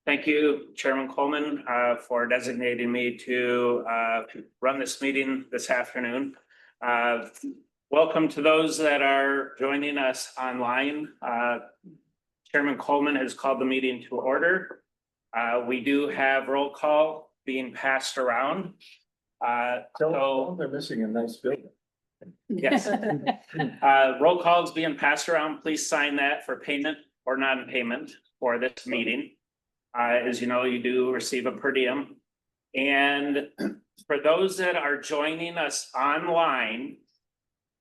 Thank you, Chairman Coleman, for designating me to run this meeting this afternoon. Welcome to those that are joining us online. Chairman Coleman has called the meeting to order. We do have roll call being passed around. So they're missing a nice building. yes, roll calls being passed around. Please sign that for payment or non-payment for this meeting. As you know, you do receive a per diem. And for those that are joining us online,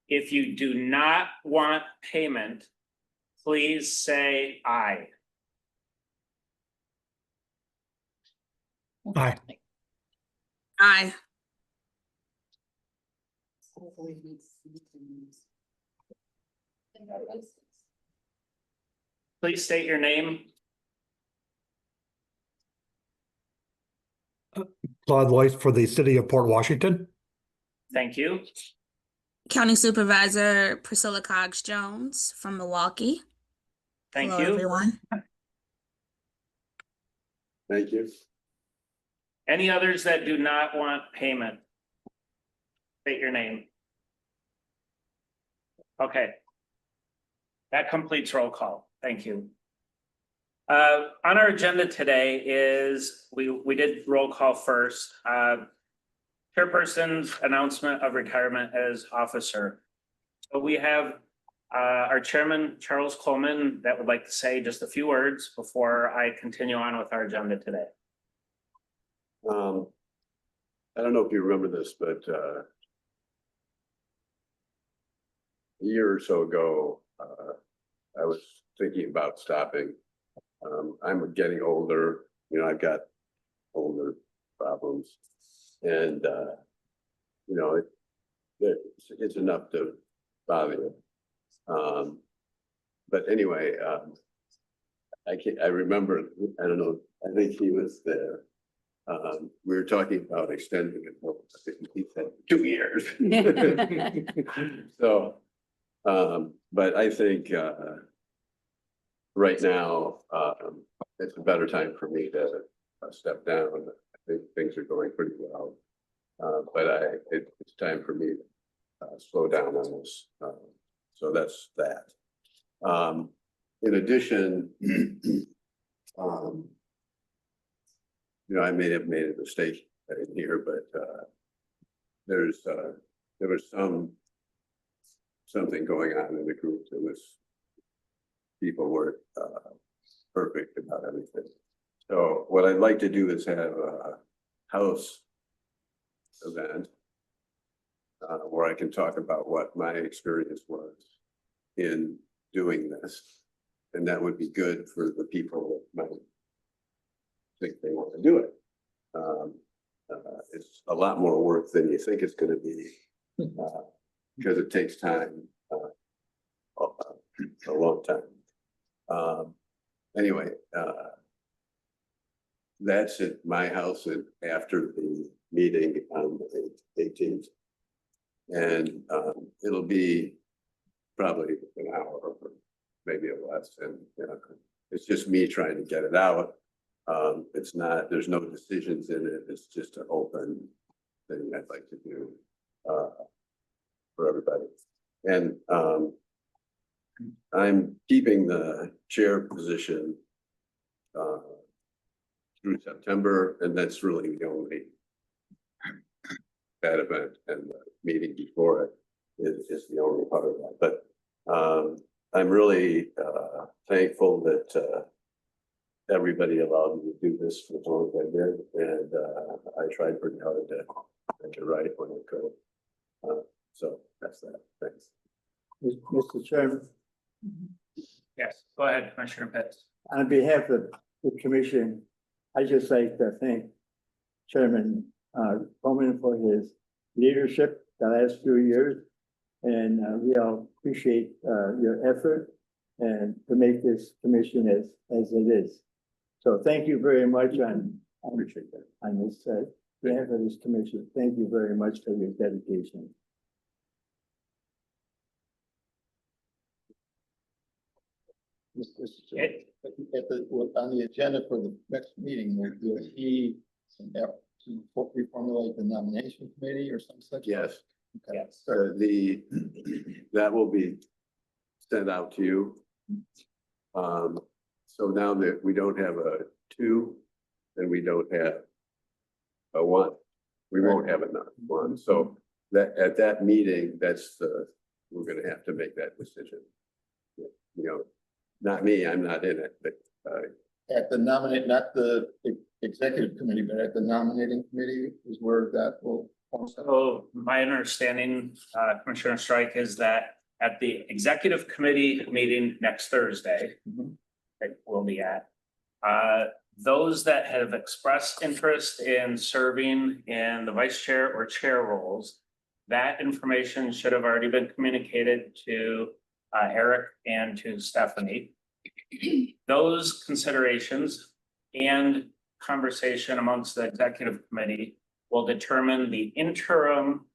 if you do not want payment, please say aye. Aye. Aye. Please state your name. Claude Lois for the city of Port Washington. Thank you. County Supervisor Priscilla Cox Jones from Milwaukee. Thank Hello, you. everyone. Thank you. Any others that do not want payment? State your name. Okay. That completes roll call. Thank you. On our agenda today is, we did roll call first. Chairperson's announcement of retirement as officer. So we have our chairman, Charles Coleman, that would like to say just a few words before I continue on with our agenda today. I don't know if you remember this, but a year or so ago, I was thinking about stopping. I'm getting older, you know, I've got older problems, and you know, it's enough to bother you. But anyway, I remember, I don't know, I think he was there. We were talking about extending it. I think he said 2 years. So, but I think right now it's a better time for me to step down. I think things are going pretty well, but it's time for me to slow down on this. So that's that. In addition, you know, I may have made a mistake in here, but there was something going on in the group that was, people weren't perfect about everything. So what I'd like to do is have a house event where I can talk about what my experience was in doing this. And that would be good for the people that might think they want to do it. It's a lot more work than you think it's going to be because it takes time, a long time. Anyway, that's at my house after the meeting on the 18th. And it'll be probably an hour or maybe less. And you know, it's just me trying to get it out. It's not, there's no decisions in it. It's just an open thing I'd like to do for everybody. And I'm keeping the chair position through September, and that's really the only that event, and the meeting before it is the only part of that. But I'm really thankful that everybody allowed me to do this for as long as I did, and I tried pretty hard to make it right when I could. So that's that. Thanks. Mr. Chairman, Yes, go ahead, Commissioner Pitts. on behalf of the commission, I just like to thank Chairman Coleman for his leadership the last few years. And we all appreciate your effort and to make this commission as it is. So thank you very much on this behalf of this commission. Thank you very much for your dedication. Mr. Chairman. on the agenda for the next meeting, will he reformulate the nomination committee or some such? Yes, Okay. Yes. that will be sent out to you. So now that we don't have a 2, and we don't have a 1, we won't have a 1. So that, at that meeting, we're gonna have to make that decision. You know, not me, I'm not in it, but, At the not the executive committee, but at the nominating committee is where that will. So my understanding, Commissioner Strike, is that at the executive committee meeting next Thursday, that we'll be at, those that have expressed interest in serving in the vice chair or chair roles, that information should have already been communicated to Eric and to Stephanie. Those considerations and conversation amongst the executive committee will determine the interim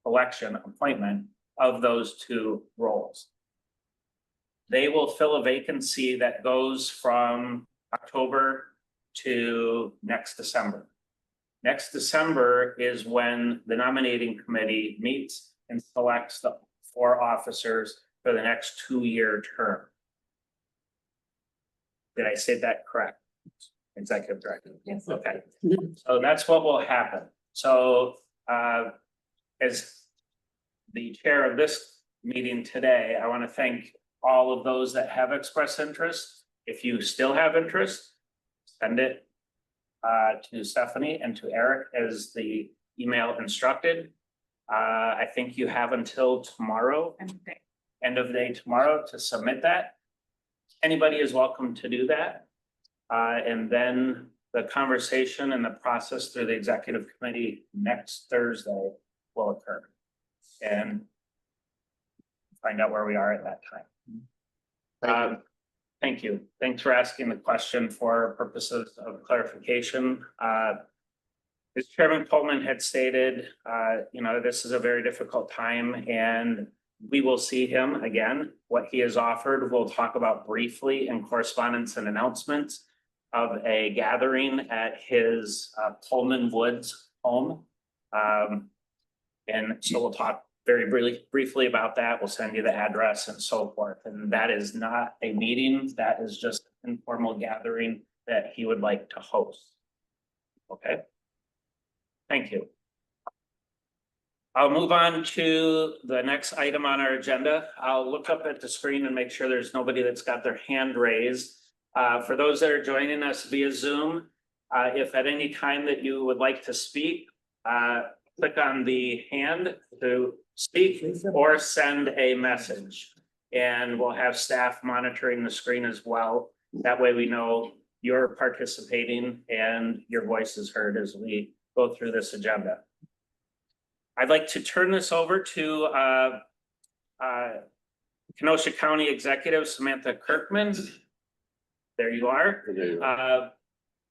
election appointment of those 2 roles. They will fill a vacancy that goes from October to next December. Next December is when the nominating committee meets and selects the 4 officers for the next 2-year term. Did I say that correct? Executive director? Yes. Okay, so that's what will happen. So, as the chair of this meeting today, I want to thank all of those that have expressed interest. If you still have interest, send it to Stephanie and to Eric as the email instructed. I think you have until tomorrow, end of day tomorrow, to submit that. Anybody is welcome to do that. And then the conversation and the process through the executive committee next Thursday will occur. And find out where we are at that time. Thank you. Thanks for asking the question for purposes of clarification. As Chairman Pullman had stated, this is a very difficult time, and we will see him again. What he has offered, we'll talk about briefly in correspondence and announcements of a gathering at his Pullman Woods home. And so we'll talk very briefly about that. We'll send you the address and so forth. And that is not a meeting. That is just an informal gathering that he would like to host. Okay. Thank you. I'll move on to the next item on our agenda. I'll look up at the screen and make sure there's nobody that's got their hand raised. For those that are joining us via Zoom, if at any time that you would like to speak, click on the hand to speak or send a message. And we'll have staff monitoring the screen as well. That way we know you're participating and your voice is heard as we go through this agenda. I'd like to turn this over to Kenosha County Executive Samantha Kirkman. There you are.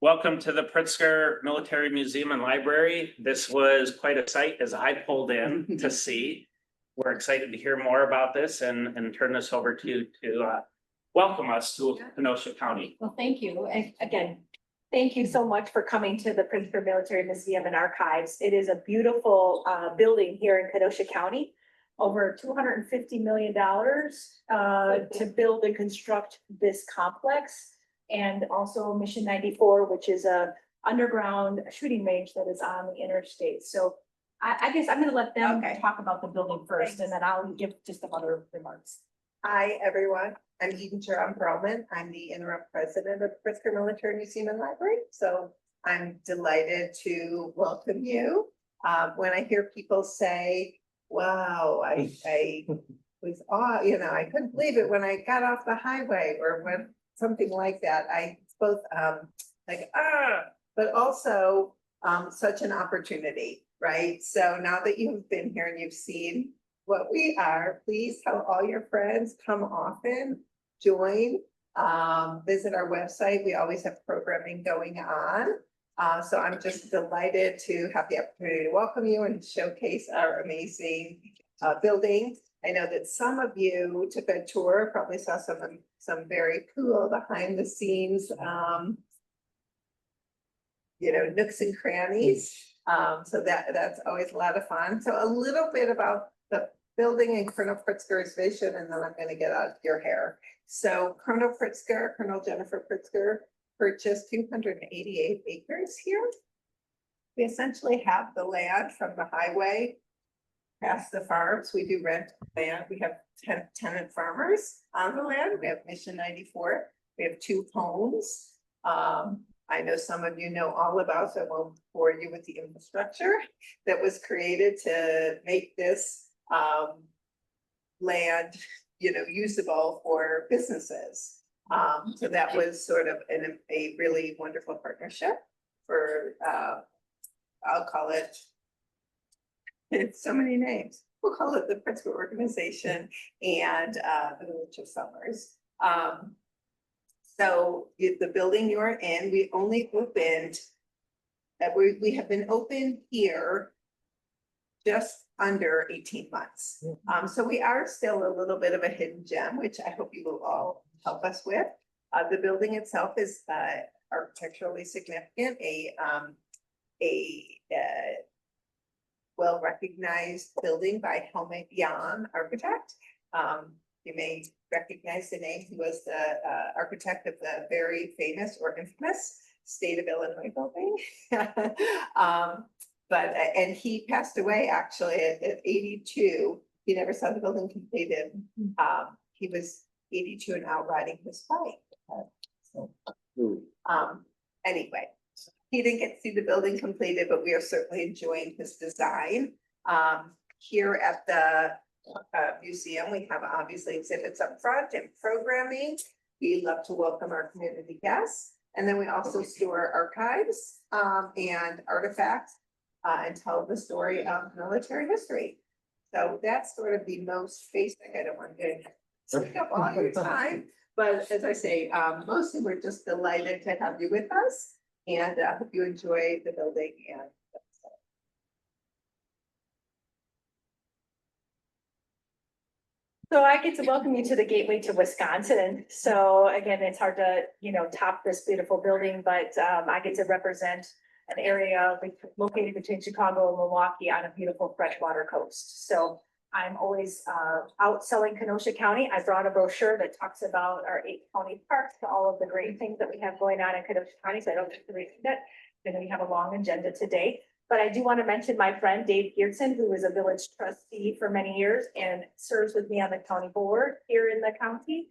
Welcome to the Pritzker Military Museum and Library. This was quite a sight as I pulled in to see. We're excited to hear more about this and turn this over to you to welcome us to Kenosha County. Well, thank you. And again, thank you so much for coming to the Pritzker Military Museum and Archives. It is a beautiful building here in Kenosha County. Over $250 million to build and construct this complex. And also Mission 94, which is a underground shooting range that is on the interstate. So I guess I'm gonna let them talk about the building first, and then I'll give just some other remarks. Hi, everyone. I'm Eden Jerome-Perlman. I'm the interim president of Pritzker Military Museum and Library. So I'm delighted to welcome you. When I hear people say, wow, I was I couldn't believe it when I got off the highway or when something like that. It's both but also such an opportunity, right? So now that you've been here and you've seen what we are, please tell all your friends, come often, join, visit our website. We always have programming going on. So I'm just delighted to have the opportunity to welcome you and showcase our amazing building. I know that some of you took a tour, probably saw some very cool behind the scenes, nooks and crannies. So that's always a lot of fun. So a little bit about the building and Colonel Pritzker's vision, and then I'm gonna get out your hair. So Colonel Jennifer Pritzker purchased 288 acres here. We essentially have the land from the highway past the farms. We do rent land. We have tenant farmers on the land. We have Mission 94. We have 2 homes. I know some of you know all about, so I won't bore you with the infrastructure that was created to make this land, usable for businesses. So that was sort of a really wonderful partnership for, I'll call it, it's so many names. We'll call it the Pritzker Organization and the Village of Summers. So the building you're in, we only opened, we have been open here just under 18 months. So we are still a little bit of a hidden gem, which I hope you will all help us with. The building itself is architecturally significant, a well-recognized building by Helmut Jahn architect. You may recognize the name. He was the architect of the very famous or infamous State of Illinois building. And he passed away actually at 82. He never saw the building completed. He was 82 and out riding his bike. Anyway, he didn't get to see the building completed, but we are certainly enjoying his design. Here at the museum, we have obviously exhibits up front and programming. We love to welcome our community guests. And then we also store archives and artifacts and tell the story of military history. So that's sort of the most basic. I don't want to take up all your time, but as I say, mostly we're just delighted to have you with us, and hope you enjoy the building and. So I get to welcome you to the gateway to Wisconsin. So again, it's hard to, top this beautiful building, but I get to represent an area located between Chicago and Milwaukee on a beautiful freshwater coast. So I'm always out selling Kenosha County. I brought a brochure that talks about our 8 county parks, all of the great things that we have going on in Kenosha County. So I don't have to read that. And we have a long agenda today. But I do want to mention my friend Dave Geertsen, who is a village trustee for many years and serves with me on the county board here in the county.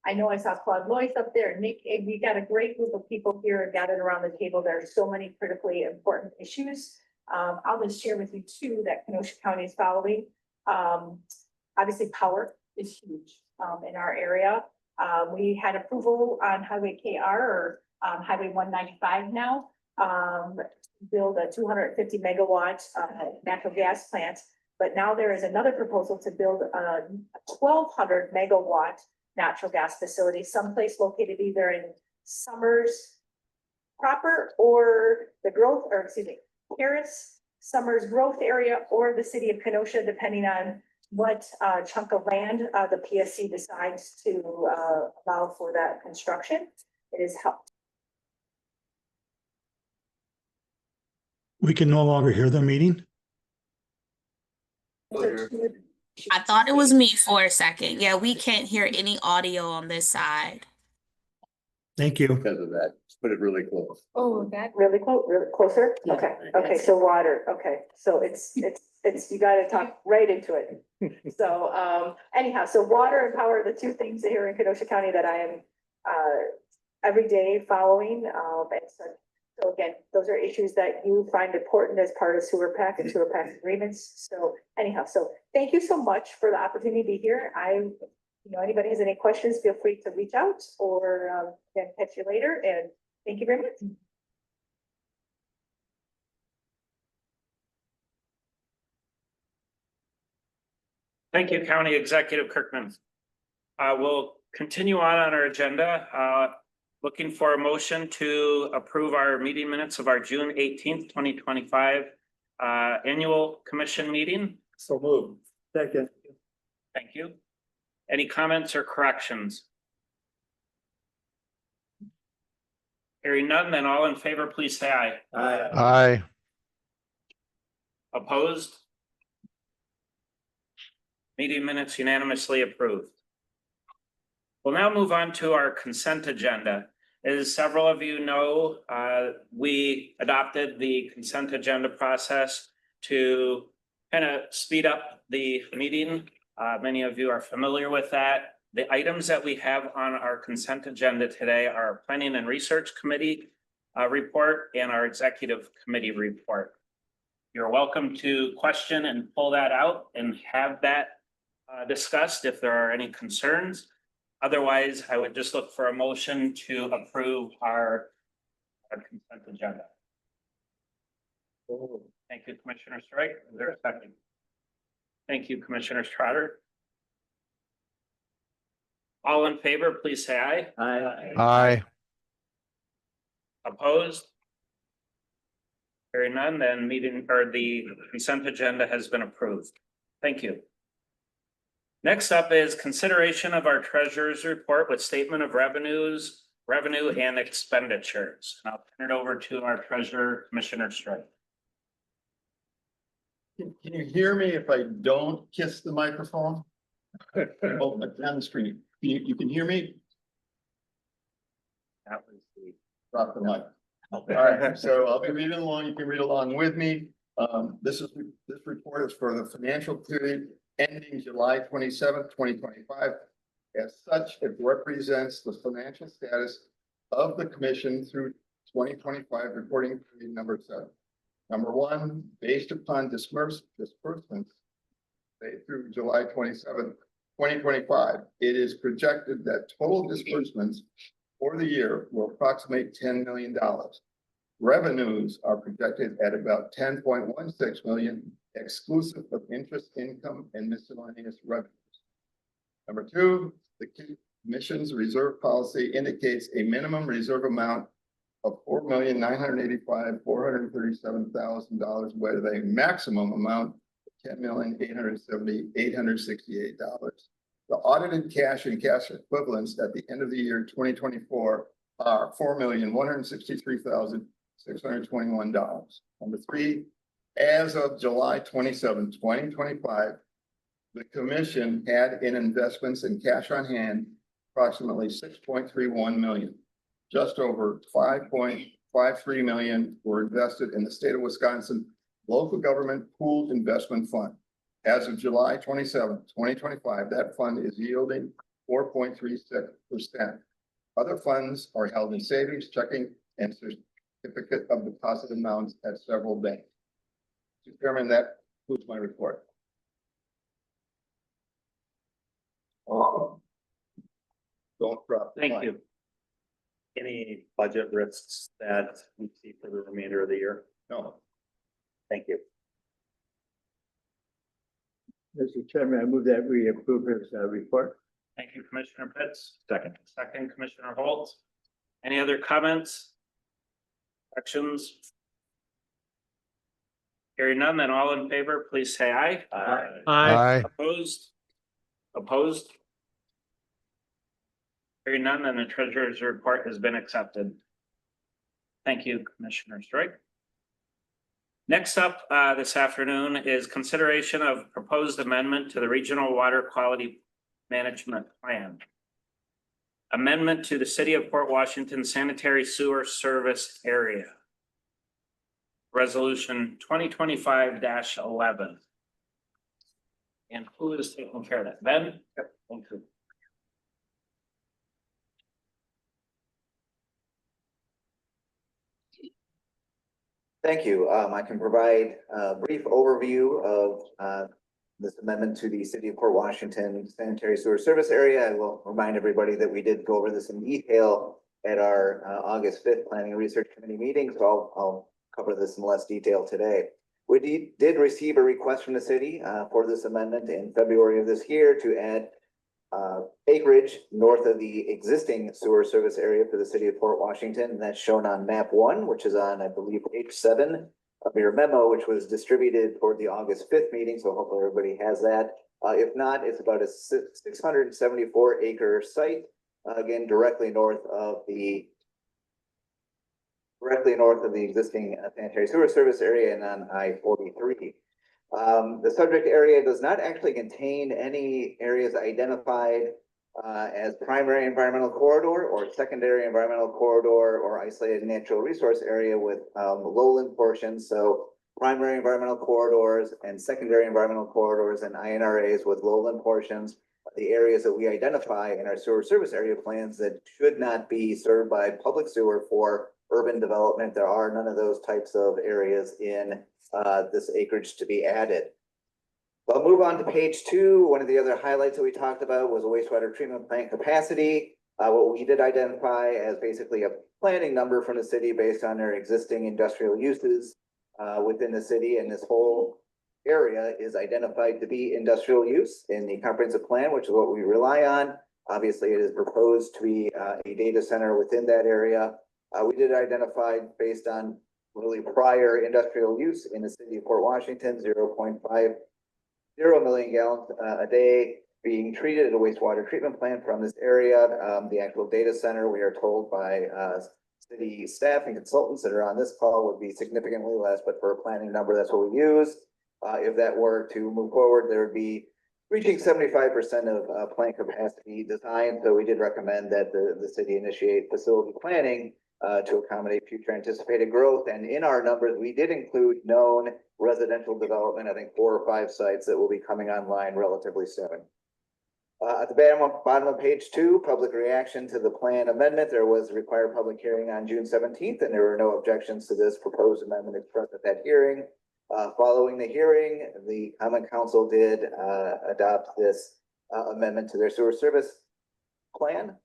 I know I saw Claude Lois up there, Nick, and we got a great group of people here gathered around the table. There are so many critically important issues. I'll just share with you 2 that Kenosha County is following. Obviously, power is huge in our area. We had approval on Highway KR or Highway 195 now. Build a 250 megawatt natural gas plant, but now there is another proposal to build a 1,200 megawatt natural gas facility someplace located either in Summers proper or Paris, Summers growth area, or the city of Kenosha, depending on what chunk of land the PSC decides to allow for that construction. It is helped. We can no longer hear the meeting. I thought it was me for a second. Yeah, we can't hear any audio on this side. Thank you. Because of that, just put it really close. Oh, that really closer? Okay, okay, so water, okay, so it's, you gotta talk right into it. So, anyhow, so water and power are the 2 things here in Kenosha County that I am, every day following, and so again, those are issues that you find important as part of sewer PAC and sewer PAC agreements. So anyhow, so thank you so much for the opportunity to be here. Anybody has any questions, feel free to reach out or can catch you later, and thank you very much. Thank you, County Executive Kirkman. We'll continue on our agenda. Looking for a motion to approve our meeting minutes of our June 18th, 2025 annual commission meeting. So moved. Second. Thank you. Any comments or corrections? Hearing none, then all in favor, please say aye. Aye. Opposed? Meeting minutes unanimously approved. We'll now move on to our consent agenda. As several of you know, we adopted the consent agenda process to kind of speed up the meeting. Many of you are familiar with that. The items that we have on our consent agenda today are our Planning and Research Committee report and our Executive Committee report. You're welcome to question and pull that out and have that discussed if there are any concerns. Otherwise, I would just look for a motion to approve our consent agenda. Thank you, Commissioner Strike. Is there a second? Thank you, Commissioner Trotter. All in favor, please say aye. Aye. Opposed? Hearing none, then the consent agenda has been approved. Thank you. Next up is consideration of our treasurer's report with statement of revenue and expenditures. And I'll turn it over to our treasurer, Commissioner Strike. Can you hear me if I don't kiss the microphone? Oh, on the screen. You can hear me? That was the. Drop the mic. All right, so I'll be reading along. You can read along with me. This report is for the financial period ending July 27th, 2025. As such, it represents the financial status of the commission through 2025 reporting period number 7. Number 1, based upon disbursements through July 27th, 2025, it is projected that total disbursements for the year will approximate $10 million. Revenues are projected at about $10.16 million, exclusive of interest income and miscellaneous revenues. Number 2, the commission's reserve policy indicates a minimum reserve amount of $4,985,437,000 with a maximum amount of $10,870,868. The audited cash and cash equivalents at the end of the year 2024 are $4,163,621. Number 3, as of July 27, 2025, the commission had in investments and cash on hand approximately $6.31 million. Just over $5.53 million were invested in the state of Wisconsin local government pooled investment fund. As of July 27, 2025, that fund is yielding 4.36%. Other funds are held in savings, checking, and certificate of deposit amounts at several banks. Mr. Chairman, that concludes my report. Don't drop the Thank mic. you. Any budget risks that we see for the remainder of the year? No. Thank you. Mr. Chairman, I move that we approve his report. Thank you, Commissioner Pitts. Second. Second, Commissioner Holt. Any other comments? Actions? Hearing none, then all in favor, please say aye. Aye. Opposed? Opposed? Hearing none, then the treasurer's report has been accepted. Thank you, Commissioner Strike. Next up this afternoon is consideration of proposed amendment to the Regional Water Quality Management Plan. Amendment to the City of Port Washington Sanitary Sewer Service Area. Resolution 2025-11. And who is taking care of that? Ben? Yep. Thank you. Thank you. I can provide a brief overview of this amendment to the City of Port Washington Sanitary Sewer Service Area. I will remind everybody that we did go over this in detail at our August 5th Planning and Research Committee meeting, so I'll cover this in less detail today. We did receive a request from the city for this amendment in February of this year to add acreage north of the existing sewer service area for the City of Port Washington, and that's shown on map 1, which is on, I believe, page 7 of your memo, which was distributed for the August 5th meeting, so hopefully everybody has that. If not, it's about a 674-acre site, again, directly north of the existing sanitary sewer service area and on I-43. The subject area does not actually contain any areas identified as primary environmental corridor or secondary environmental corridor or isolated natural resource area with lowland portions. So primary environmental corridors and secondary environmental corridors and INRAs with lowland portions, the areas that we identify in our sewer service area plans that should not be served by public sewer for urban development. There are none of those types of areas in this acreage to be added. I'll move on to page 2. One of the other highlights that we talked about was a wastewater treatment plant capacity. What we did identify as basically a planning number from the city based on their existing industrial uses within the city, and this whole area is identified to be industrial use in the comprehensive plan, which is what we rely on. Obviously, it is proposed to be a data center within that area. We did identify, based on really prior industrial use in the city of Port Washington, 0.50 million gallons a day being treated at a wastewater treatment plant from this area. The actual data center, we are told by city staff and consultants that are on this call, would be significantly less, but for a planning number, that's what we use. If that were to move forward, there would be reaching 75% of plant capacity design. So we did recommend that the city initiate facility planning to accommodate future anticipated growth. And in our numbers, we did include known residential development, I think 4 or 5 sites that will be coming online relatively soon. At the bottom of page 2, public reaction to the plan amendment. There was a required public hearing on June 17th, and there were no objections to this proposed amendment expressed at that hearing. Following the hearing, the Common Council did adopt this amendment to their sewer service plan.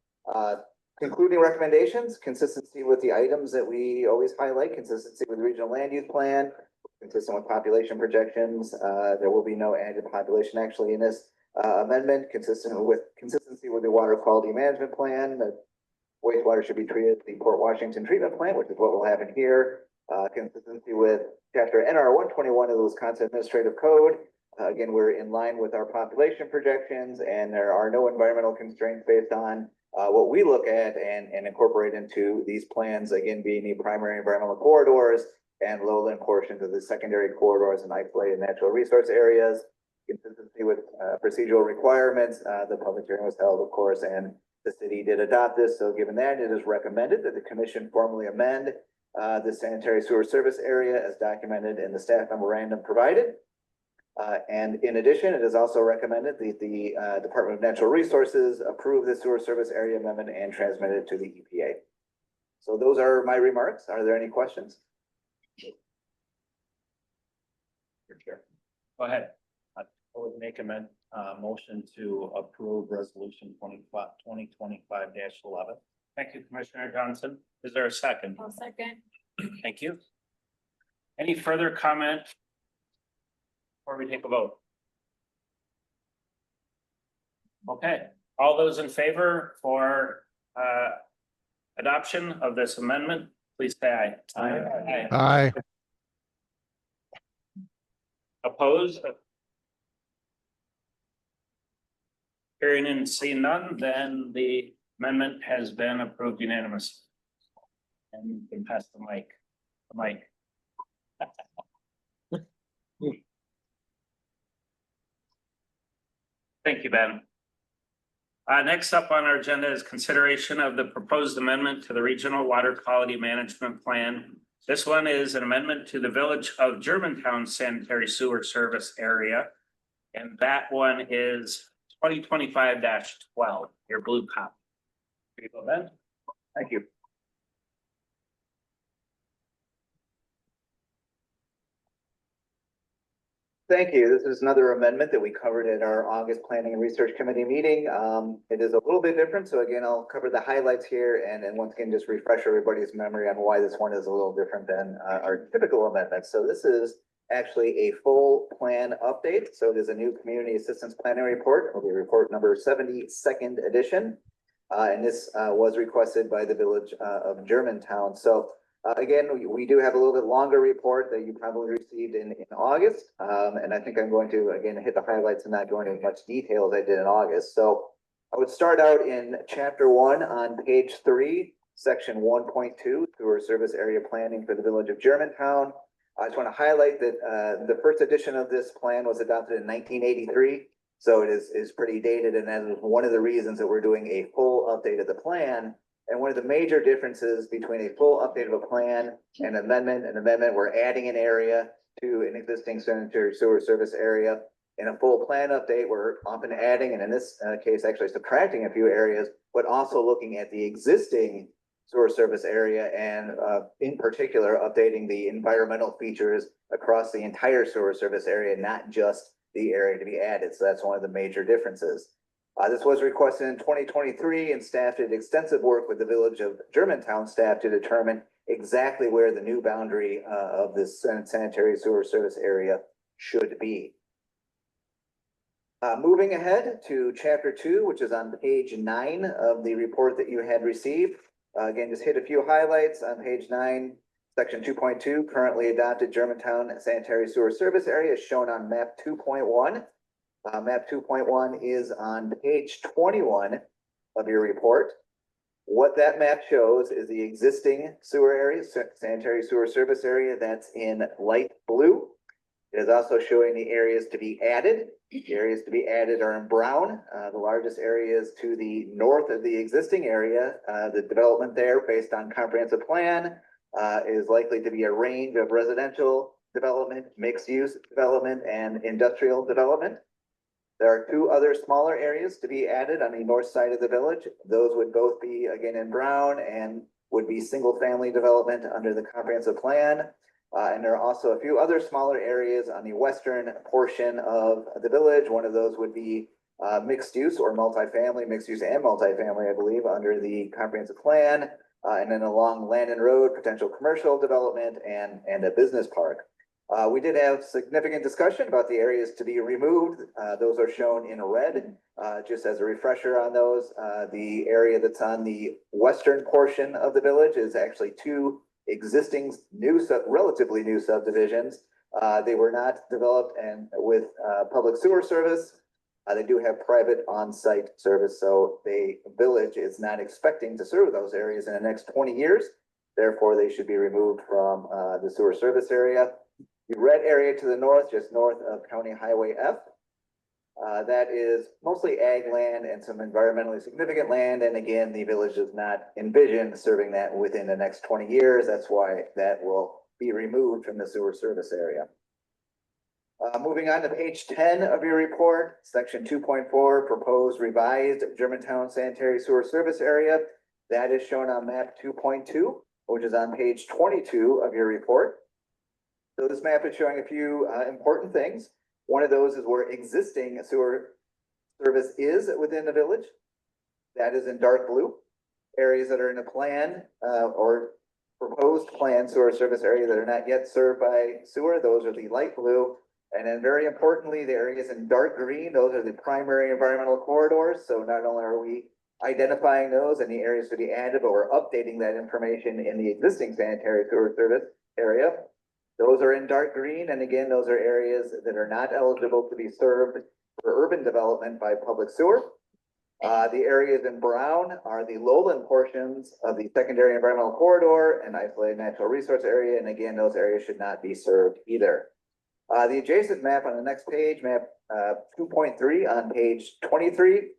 Concluding recommendations: consistency with the items that we always highlight, consistency with the regional land use plan, consistent with population projections. There will be no added population actually in this amendment, consistency with the water quality management plan, that wastewater should be treated at the Port Washington treatment plant, which is what will happen here. Consistency with chapter NR 121 of the Wisconsin Administrative Code. Again, we're in line with our population projections, and there are no environmental constraints based on what we look at and incorporate into these plans, again, being the primary environmental corridors and lowland portions of the secondary corridors and isolated natural resource areas. Consistency with procedural requirements. The public hearing was held, of course, and the city did adopt this. So given that, it is recommended that the commission formally amend the sanitary sewer service area as documented in the staff memorandum provided. And in addition, it is also recommended that the Department of Natural Resources approve the sewer service area amendment and transmit it to the EPA. So those are my remarks. Are there any questions? Go ahead. I would make a motion to approve resolution 2025-11. Thank you, Commissioner Johnson. Is there a second? I'll second. Thank you. Any further comment before we take a vote? Okay, all those in favor for adoption of this amendment, please say aye. Aye. Aye. Opposed? Hearing and seeing none, then the amendment has been approved unanimously. And you can pass the mic. Thank you, Ben. Next up on our agenda is consideration of the proposed amendment to the Regional Water Quality Management Plan. This one is an amendment to the Village of Germantown Sanitary Sewer Service Area. And that one is 2025-12, your blue copy. Here you go, Ben. Thank you. Thank you. This is another amendment that we covered at our August Planning and Research Committee meeting. It is a little bit different. So again, I'll cover the highlights here and once again, just refresh everybody's memory on why this one is a little different than our typical amendments. So this is actually a full plan update. So it is a new community assistance planning report. It'll be report number 72nd edition. And this was requested by the Village of Germantown. So Again, we do have a little bit longer report that you probably received in August. And I think I'm going to, again, hit the highlights and not go into as much detail as I did in August. So I would start out in chapter 1 on page 3, section 1.2, sewer service area planning for the village of Germantown. I just want to highlight that the first edition of this plan was adopted in 1983. So it is pretty dated, and that is one of the reasons that we're doing a full update of the plan. And one of the major differences between a full update of a plan and an amendment, we're adding an area to an existing sanitary sewer service area. In a full plan update, we're often adding, and in this case, actually subtracting a few areas, but also looking at the existing sewer service area and in particular, updating the environmental features across the entire sewer service area, not just the area to be added. So that's one of the major differences. This was requested in 2023, and staff did extensive work with the village of Germantown staff to determine exactly where the new boundary of this sanitary sewer service area should be. Moving ahead to chapter 2, which is on page 9 of the report that you had received. Again, just hit a few highlights on page 9, section 2.2, currently adopted Germantown sanitary sewer service area is shown on map 2.1. Map 2.1 is on page 21 of your report. What that map shows is the existing sewer area, sanitary sewer service area, that's in light blue. It is also showing the areas to be added. The areas to be added are in brown. The largest areas to the north of the existing area. The development there, based on comprehensive plan, is likely to be a range of residential development, mixed use development, and industrial development. There are 2 other smaller areas to be added on the north side of the village. Those would both be, again, in brown and would be single family development under the comprehensive plan. And there are also a few other smaller areas on the western portion of the village. One of those would be mixed use or multifamily, mixed use and multifamily, I believe, under the comprehensive plan. And then along Landon Road, potential commercial development and a business park. We did have significant discussion about the areas to be removed. Those are shown in red. Just as a refresher on those, the area that's on the western portion of the village is actually 2 existing relatively new subdivisions. They were not developed and with public sewer service. They do have private on-site service, so the village is not expecting to serve those areas in the next 20 years. Therefore, they should be removed from the sewer service area. The red area to the north, just north of County Highway F, that is mostly ag land and some environmentally significant land. And again, the village does not envision serving that within the next 20 years. That's why that will be removed from the sewer service area. Moving on to page 10 of your report, section 2.4, proposed revised Germantown sanitary sewer service area. That is shown on map 2.2, which is on page 22 of your report. So this map is showing a few important things. One of those is where existing sewer service is within the village. That is in dark blue. Areas that are in a plan or proposed plan sewer service area that are not yet served by sewer, those are the light blue. And then very importantly, the areas in dark green, those are the primary environmental corridors. So not only are we identifying those and the areas to be added, but we're updating that information in the existing sanitary sewer service area. Those are in dark green, and again, those are areas that are not eligible to be served for urban development by public sewer. The areas in brown are the lowland portions of the secondary environmental corridor and isolated natural resource area, and again, those areas should not be served either. The adjacent map on the next page, map 2.3 on page 23,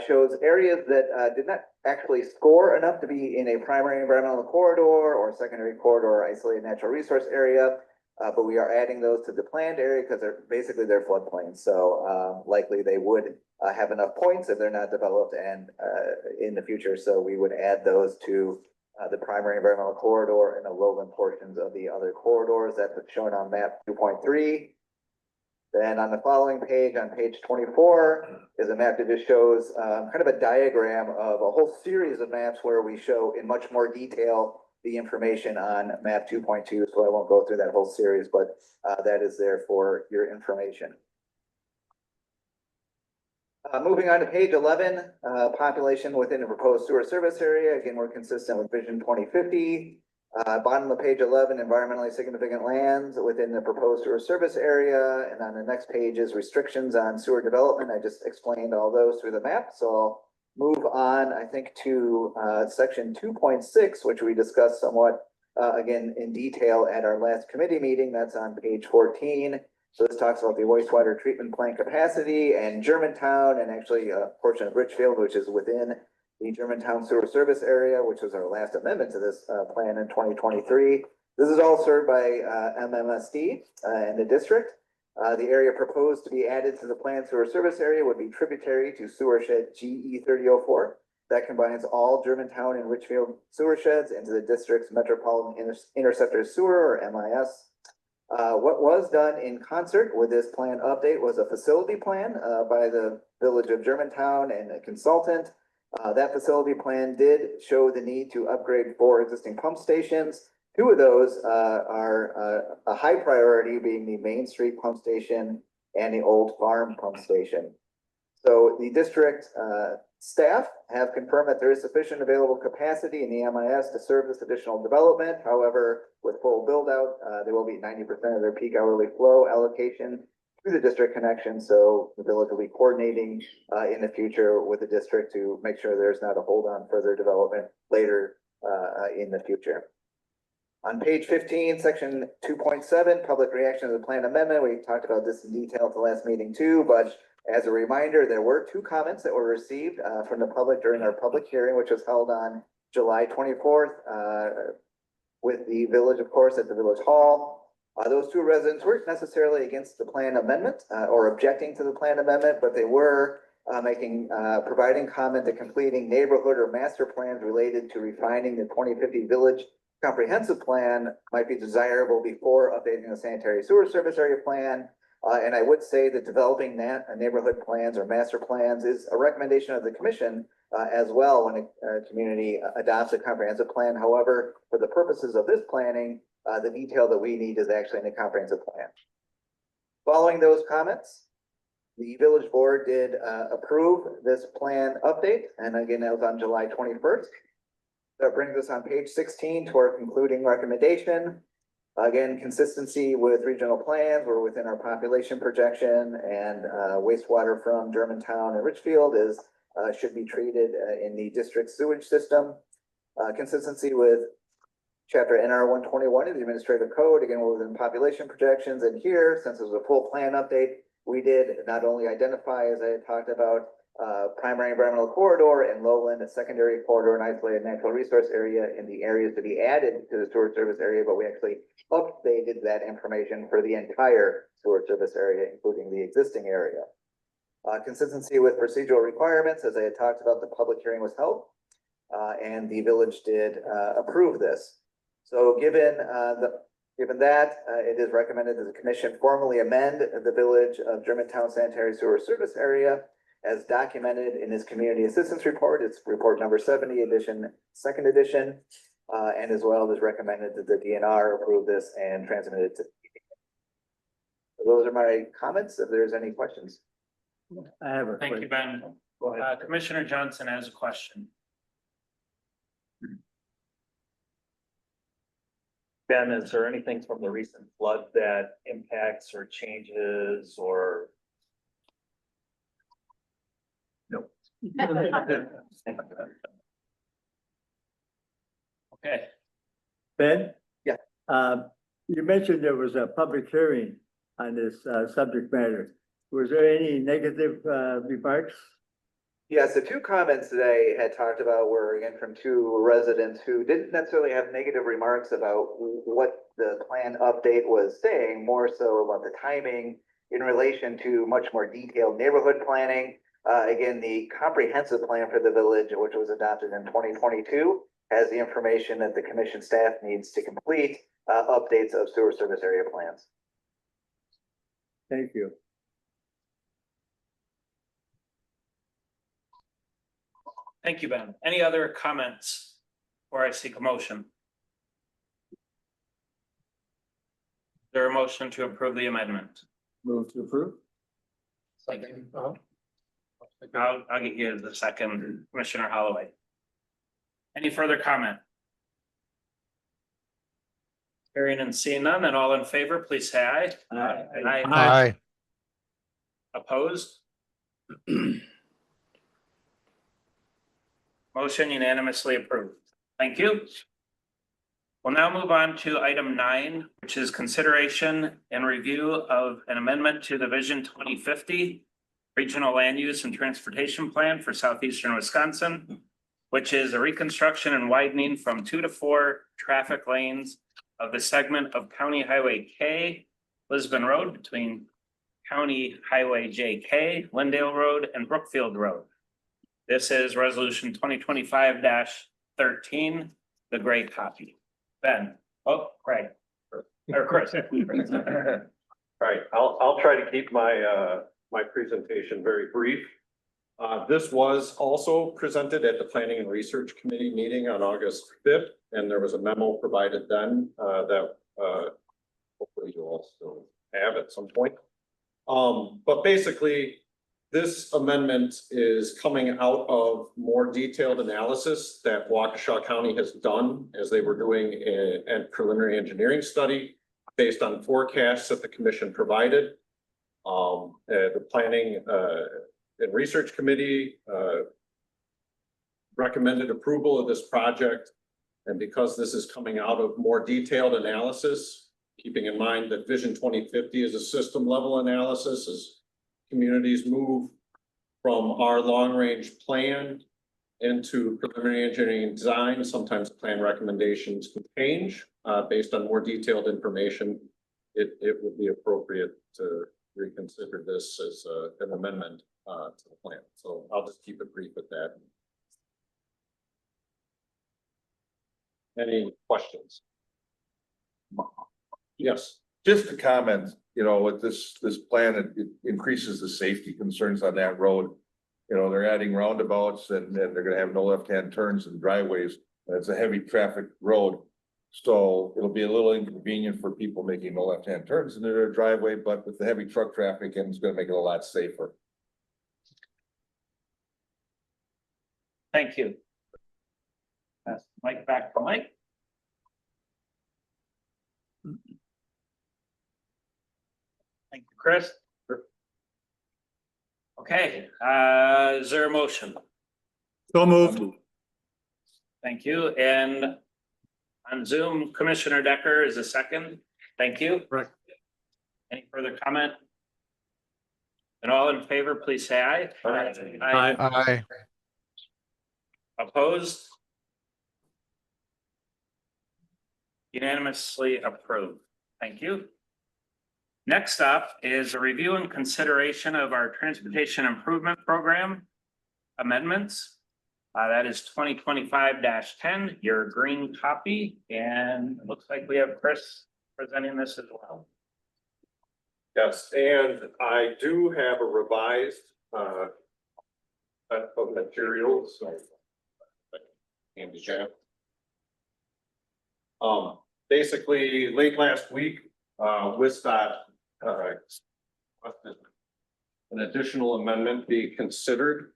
shows areas that did not actually score enough to be in a primary environmental corridor or secondary corridor or isolated natural resource area, but we are adding those to the planned area because they're basically their floodplains. So likely they would have enough points if they're not developed and in the future. So we would add those to the primary environmental corridor and the lowland portions of the other corridors. That's what's shown on map 2.3. Then on the following page, on page 24, is a map that just shows kind of a diagram of a whole series of maps where we show in much more detail the information on map 2.2. So I won't go through that whole series, but that is there for your information. Moving on to page 11, population within the proposed sewer service area. Again, we're consistent with Vision 2050. Bottom of page 11, environmentally significant lands within the proposed sewer service area. And on the next page is restrictions on sewer development. I just explained all those through the map. So I'll move on, I think, to section 2.6, which we discussed somewhat again in detail at our last committee meeting. That's on page 14. So this talks about the wastewater treatment plant capacity and Germantown, and actually a portion of Richfield, which is within the Germantown sewer service area, which was our last amendment to this plan in 2023. This is all served by MMSD in the district. The area proposed to be added to the planned sewer service area would be tributary to sewer shed GE 3004. That combines all Germantown and Richfield sewer sheds into the district's Metropolitan Interceptor Sewer, or MIS. What was done in concert with this plan update was a facility plan by the Village of Germantown and a consultant. That facility plan did show the need to upgrade 4 existing pump stations. 2 of those are a high priority, being the Main Street pump station and the Old Farm pump station. So the district staff have confirmed that there is sufficient available capacity in the MIS to serve this additional development. However, with full build out, there will be 90% of their peak hourly flow allocation through the district connection. So the village will be coordinating in the future with the district to make sure there's not a hold on further development later in the future. On page 15, section 2.7, public reaction to the plan amendment. We talked about this in detail at the last meeting too, but as a reminder, there were 2 comments that were received from the public during our public hearing, which was held on July 24th with the village, of course, at the village hall. Those 2 residents weren't necessarily against the plan amendment or objecting to the plan amendment, but they were providing comment that completing neighborhood or master plans related to refining the 2050 village comprehensive plan might be desirable before updating the sanitary sewer service area plan. And I would say that developing that neighborhood plans or master plans is a recommendation of the commission as well when a community adopts a comprehensive plan. However, for the purposes of this planning, the detail that we need is actually in the comprehensive plan. Following those comments, the village board did approve this plan update. And again, that was on July 21st. That brings us on page 16 to our concluding recommendation. Again, consistency with regional plans. We're within our population projection, and wastewater from Germantown and Richfield should be treated in the district sewage system. Consistency with chapter NR 121 of the administrative code. Again, we're within population projections, and here, since it was a full plan update, we did not only identify, as I talked about, primary environmental corridor and lowland, a secondary corridor and isolated natural resource area in the areas to be added to the sewer service area, but we actually updated that information for the entire sewer service area, including the existing area. Consistency with procedural requirements, as I had talked about, the public hearing was held, and the village did approve this. So given that, it is recommended that the commission formally amend the Village of Germantown Sanitary Sewer Service Area as documented in this community assistance report. It's report number 70, edition, 2nd edition, and as well as recommended that the DNR approve this and transmit it to. So those are my comments. If there's any questions. I have a Thank you, Ben. Go ahead. Commissioner Johnson has a question. Ben, is there anything from the recent flood that impacts or changes or? No. Okay, Ben? Yeah. You mentioned there was a public hearing on this subject matter. Was there any negative remarks? Yes, the 2 comments that I had talked about were again from 2 residents who didn't necessarily have negative remarks about what the plan update was saying, more so about the timing in relation to much more detailed neighborhood planning. Again, the comprehensive plan for the village, which was adopted in 2022, has the information that the commission staff needs to complete updates of sewer service area plans. Thank you. thank you, Ben. Any other comments? Or I seek a motion? Is there a motion to approve the amendment? Move to approve. Second. I'll get you the second, Commissioner Holloway. Any further comment? Hearing and seeing none, and all in favor, please say aye. Aye. Aye. Opposed? Motion unanimously approved. Thank you. We'll now move on to item 9, which is consideration and review of an amendment to the Vision 2050 Regional Land Use and Transportation Plan for Southeastern Wisconsin, which is a reconstruction and widening from 2 to 4 traffic lanes of the segment of County Highway K, Lisbon Road between County Highway JK, Lindale Road, and Brookfield Road. This is resolution 2025-13, the gray copy. Ben, Craig, or Chris. All right, I'll try to keep my my presentation very brief. This was also presented at the Planning and Research Committee meeting on August 5th, and there was a memo provided then that hopefully you all still have at some point. But basically, this amendment is coming out of more detailed analysis that Waukesha County has done as they were doing a preliminary engineering study based on forecasts that the commission provided. The Planning and Research Committee recommended approval of this project. And because this is coming out of more detailed analysis, keeping in mind that Vision 2050 is a system level analysis as communities move from our long range plan into preliminary engineering design, sometimes plan recommendations can change based on more detailed information. It would be appropriate to reconsider this as an amendment to the plan. So I'll just keep it brief with that. Any questions? Yes. Just a comment, you know, with this plan, it increases the safety concerns on that road. You know, they're adding roundabouts and they're gonna have no left-hand turns and driveways. And it's a heavy traffic road. So it'll be a little inconvenient for people making no left-hand turns in their driveway, but with the heavy truck traffic, and it's gonna make it a lot safer. Thank you. Pass the mic back to Mike. Thank you, Chris. Okay, is there a motion? So moved. Thank you, and on Zoom, Commissioner Decker is a second. Thank you. Correct. Any further comment? And all in favor, please say aye. Aye. Aye. Opposed? Unanimously approved. Thank you. Next up is a review and consideration of our Transportation Improvement Program amendments. That is 2025-10, your green copy, and it looks like we have Chris presenting this as well. Yes, and I do have a revised set of materials. So handy chat. Basically, late last week, WISDOT requested an additional amendment be considered.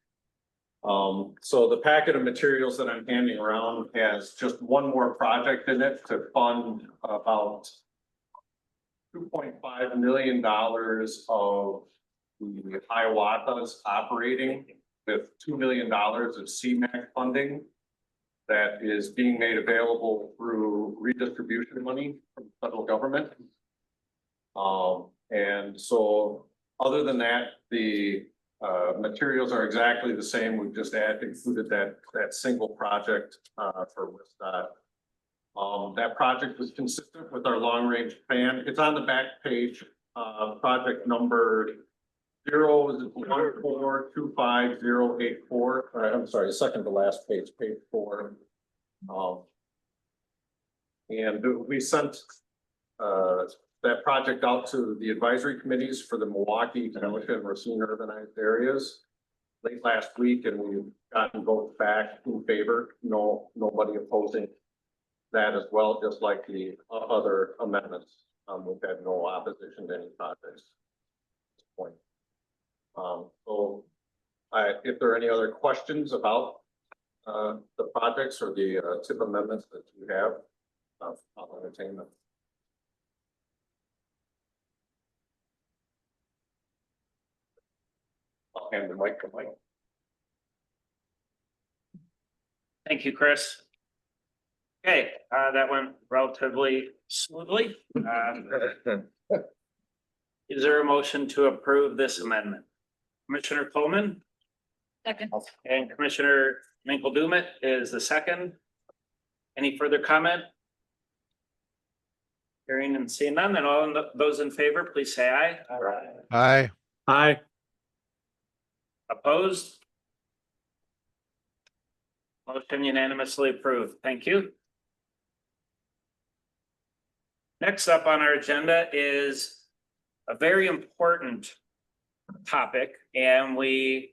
So the packet of materials that I'm handing around has just one more project in it to fund about $2.5 million of the Hiawatha's operating with $2 million of CMAQ funding that is being made available through redistribution money from the federal government. And so other than that, the materials are exactly the same. We've just included that single project for WISDOT. That project was consistent with our long range plan. It's on the back page, project number 014258084. I'm sorry, second to last page, page 4. And we sent that project out to the advisory committees for the Milwaukee, Kenosha, and Racine urbanized areas late last week, and we've gotten votes back in favor. Nobody opposing that as well, just like the other amendments. We've had no opposition to any projects at this point. So if there are any other questions about the projects or the tip amendments that you have, I'll entertain them. hand the mic to Mike. Thank you, Chris. Okay, that went relatively smoothly. Is there a motion to approve this amendment? Commissioner Coleman Second. and Commissioner Minkle Dumit is the second. Any further comment? Hearing and seeing none, then all those in favor, please say aye. Aye. Aye. Opposed? Motion unanimously approved. Thank you. Next up on our agenda is a very important topic, and we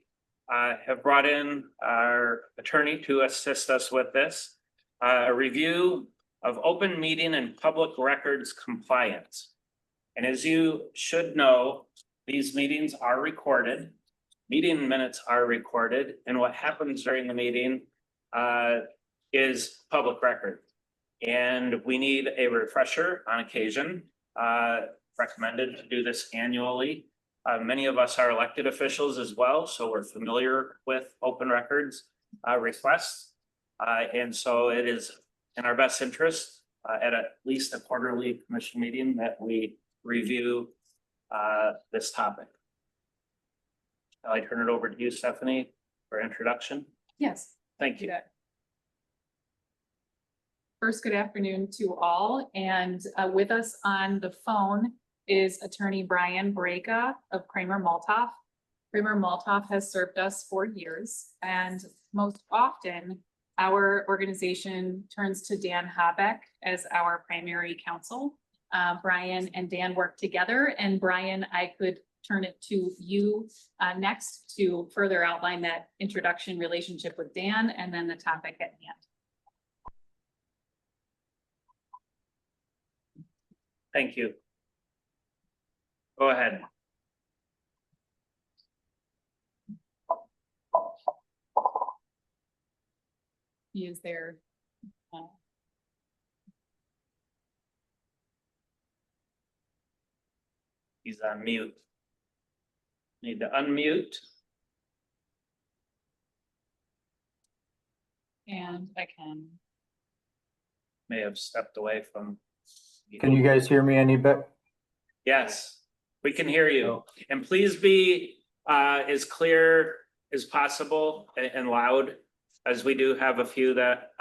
have brought in our attorney to assist us with this. A review of open meeting and public records compliance. And as you should know, these meetings are recorded. Meeting minutes are recorded, and what happens during the meeting is public record. And we need a refresher on occasion, recommended to do this annually. Many of us are elected officials as well, so we're familiar with open records requests. And so it is in our best interest at least a quarterly commission meeting that we review this topic. Shall I turn it over to you, Stephanie, for introduction? Yes. Thank you. First, good afternoon to all, and with us on the phone is attorney Brian Breka of Kramer Maltoff. Kramer Maltoff has served us for years, and most often our organization turns to Dan Habeck as our primary counsel. Brian and Dan work together, and Brian, I could turn it to you next to further outline that introduction relationship with Dan and then the topic at hand. Thank you. Go ahead. He is there. He's on mute. Need to unmute. And I can. May have stepped away from. Can you guys hear me any bit? Yes, we can hear you. And please be as clear as possible and loud, as we do have a few that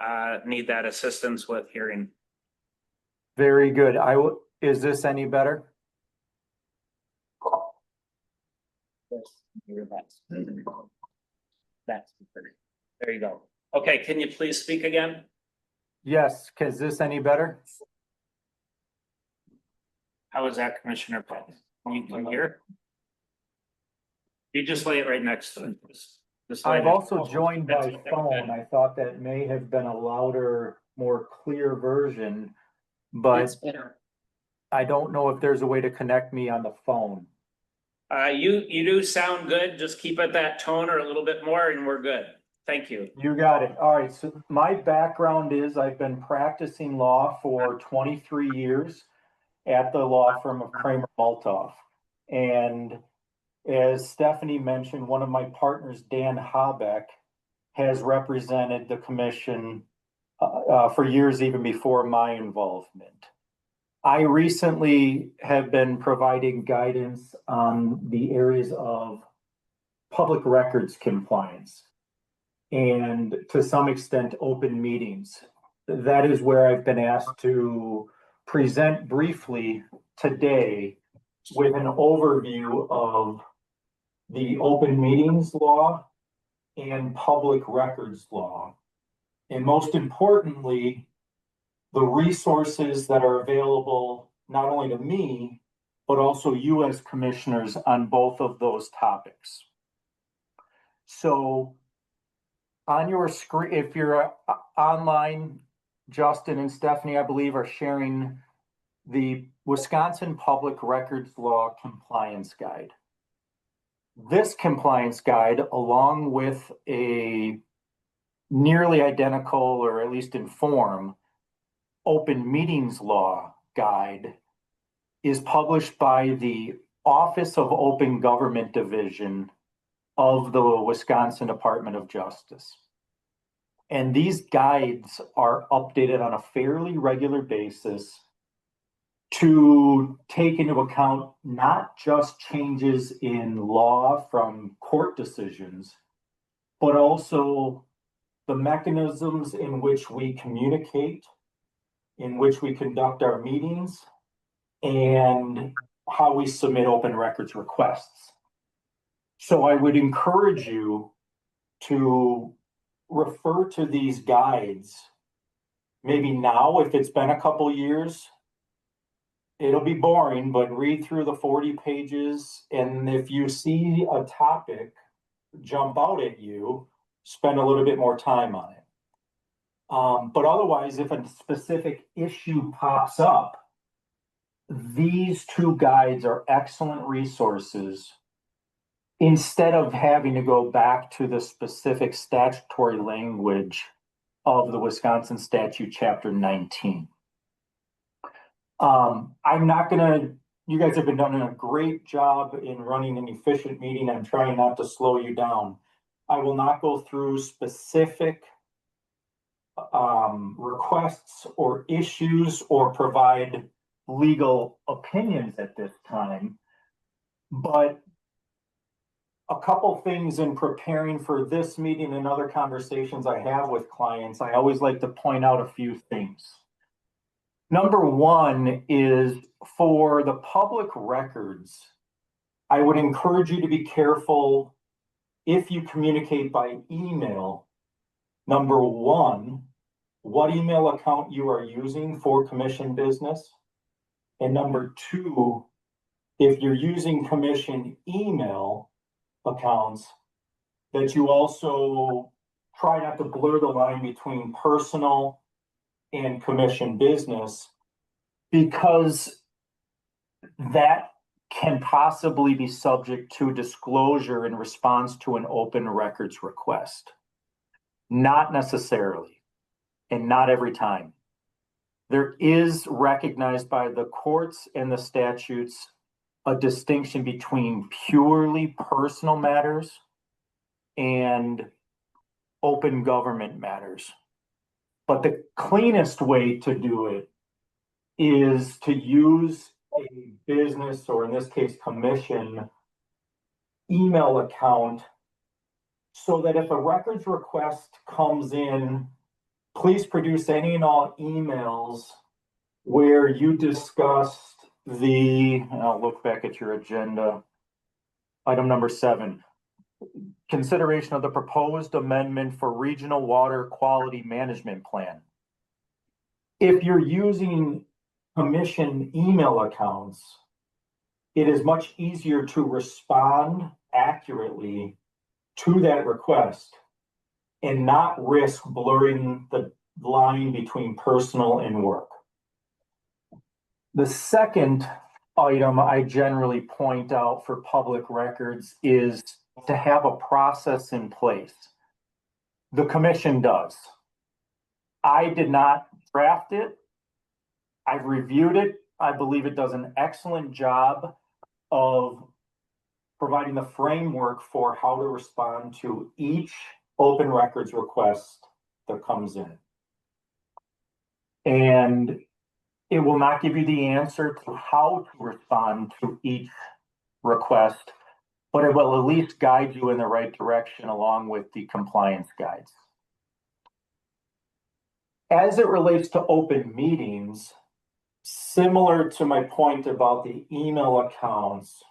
need that assistance with hearing. Very good. Is this any better? That's there you go. Okay, can you please speak again? Yes. Is this any better? How is that, Commissioner Paul? You can hear? You just lay it right next to it. Just lay I've it. also joined by phone. I thought that may have been a louder, more clear version, but I don't know if there's a way to connect me on the phone. You do sound good. Just keep it that tone or a little bit more and we're good. Thank you. You got it. All right. So my background is I've been practicing law for 23 years at the law firm of Kramer Maltoff. And as Stephanie mentioned, one of my partners, Dan Habeck, has represented the commission for years, even before my involvement. I recently have been providing guidance on the areas of public records compliance and to some extent open meetings. That is where I've been asked to present briefly today with an overview of the open meetings law and public records law. And most importantly, the resources that are available not only to me, but also you as commissioners on both of those topics. So on your screen, if you're online, Justin and Stephanie, I believe, are sharing the Wisconsin Public Records Law Compliance Guide. This compliance guide, along with a nearly identical, or at least in form, open meetings law guide, is published by the Office of Open Government Division of the Wisconsin Department of Justice. And these guides are updated on a fairly regular basis to take into account not just changes in law from court decisions, but also the mechanisms in which we communicate, in which we conduct our meetings, and how we submit open records requests. So I would encourage you to refer to these guides, maybe now, if it's been a couple years. It'll be boring, but read through the 40 pages, and if you see a topic jump out at you, spend a little bit more time on it. But otherwise, if a specific issue pops up, these two guides are excellent resources instead of having to go back to the specific statutory language of the Wisconsin Statute, Chapter 19. I'm not gonna, you guys have been doing a great job in running an efficient meeting. I'm trying not to slow you down. I will not go through specific requests or issues or provide legal opinions at this time. But a couple things in preparing for this meeting and other conversations I have with clients, I always like to point out a few things. Number one is for the public records, I would encourage you to be careful if you communicate by email. Number one, what email account you are using for commission business. And number two, if you're using commission email accounts, that you also try not to blur the line between personal and commission business, because that can possibly be subject to disclosure in response to an open records request. Not necessarily, and not every time. There is recognized by the courts and the statutes a distinction between purely personal matters and open government matters. But the cleanest way to do it is to use a business, or in this case, commission email account, so that if a records request comes in, please produce any and all emails where you discussed I'll look back at your agenda. Item number 7, consideration of the proposed amendment for regional water quality management plan. If you're using commission email accounts, it is much easier to respond accurately to that request and not risk blurring the line between personal and work. The second item I generally point out for public records is to have a process in place. The commission does. I did not draft it. I've reviewed it. I believe it does an excellent job of providing the framework for how to respond to each open records request that comes in. And it will not give you the answer to how to respond to each request, but it will at least guide you in the right direction along with the compliance guides. As it relates to open meetings, similar to my point about the email accounts,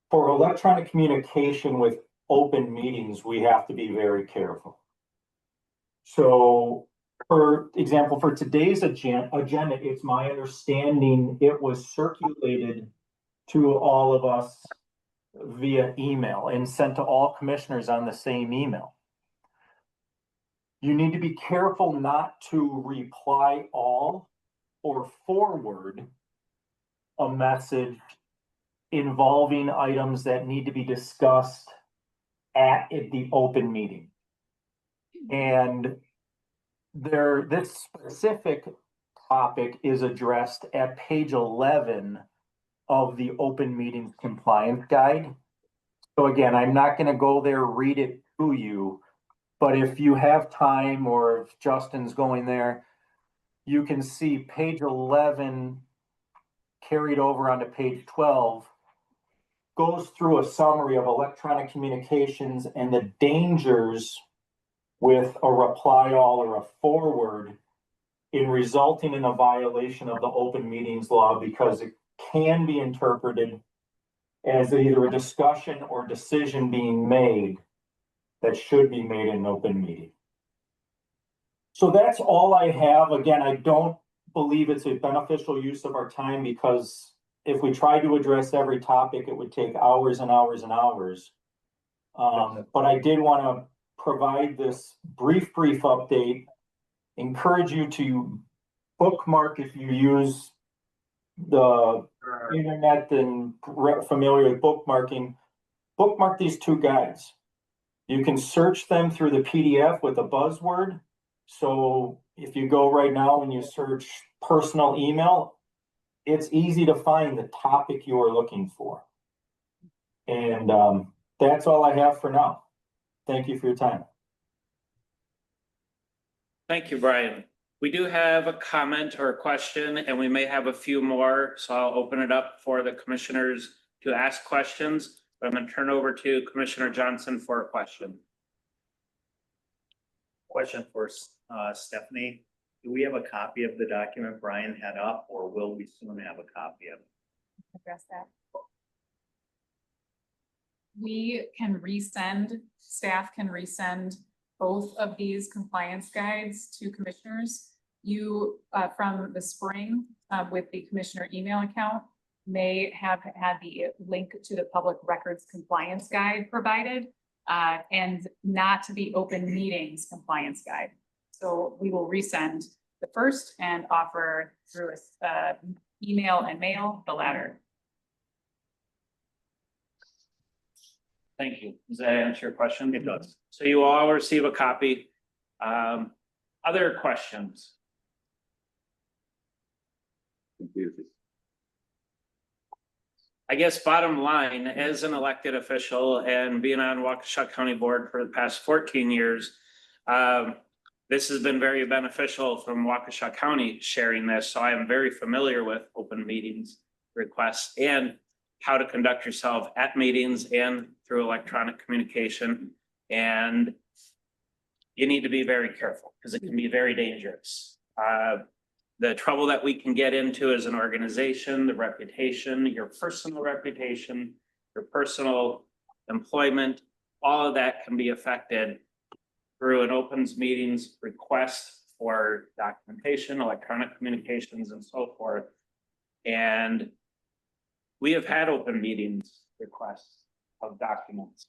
for electronic communication with open meetings, we have to be very careful. So, for example, for today's agenda, it's my understanding it was circulated to all of us via email and sent to all commissioners on the same email. You need to be careful not to reply all or forward a message involving items that need to be discussed at the open meeting. And this specific topic is addressed at page 11 of the open meetings compliance guide. So again, I'm not gonna go there, read it to you, but if you have time or if Justin's going there, you can see page 11 carried over onto page 12 goes through a summary of electronic communications and the dangers with a reply all or a forward in resulting in a violation of the open meetings law, because it can be interpreted as either a discussion or decision being made that should be made in an open meeting. So that's all I have. Again, I don't believe it's a beneficial use of our time, because if we tried to address every topic, it would take hours and hours and hours. But I did want to provide this brief update, encourage you to bookmark if you use the internet and familiar with bookmarking. Bookmark these two guides. You can search them through the PDF with a buzzword. So if you go right now and you search personal email, it's easy to find the topic you are looking for. And that's all I have for now. Thank you for your time. Thank you, Brian. We do have a comment or a question, and we may have a few more, so I'll open it up for the commissioners to ask questions. But I'm going to turn over to Commissioner Johnson for a question. Question for Stephanie. Do we have a copy of the document Brian had up, or will we soon have a copy of it? Address that. We can resend, staff can resend both of these compliance guides to commissioners. You, from the spring, with the commissioner email account, may have had the link to the public records compliance guide provided, and not the open meetings compliance guide. So we will resend the first and offer through email and mail the latter. Thank you. Does that answer your question? It does. So you will all receive a copy. Other questions? Confusing. I guess bottom line, as an elected official and being on Waukesha County Board for the past 14 years, this has been very beneficial from Waukesha County sharing this. So I am very familiar with open meetings requests and how to conduct yourself at meetings and through electronic communication. And you need to be very careful because it can be very dangerous. The trouble that we can get into as an organization, the reputation, your personal reputation, your personal employment, all of that can be affected through an opens meetings request for documentation, electronic communications, and so forth. And we have had open meetings requests of documents,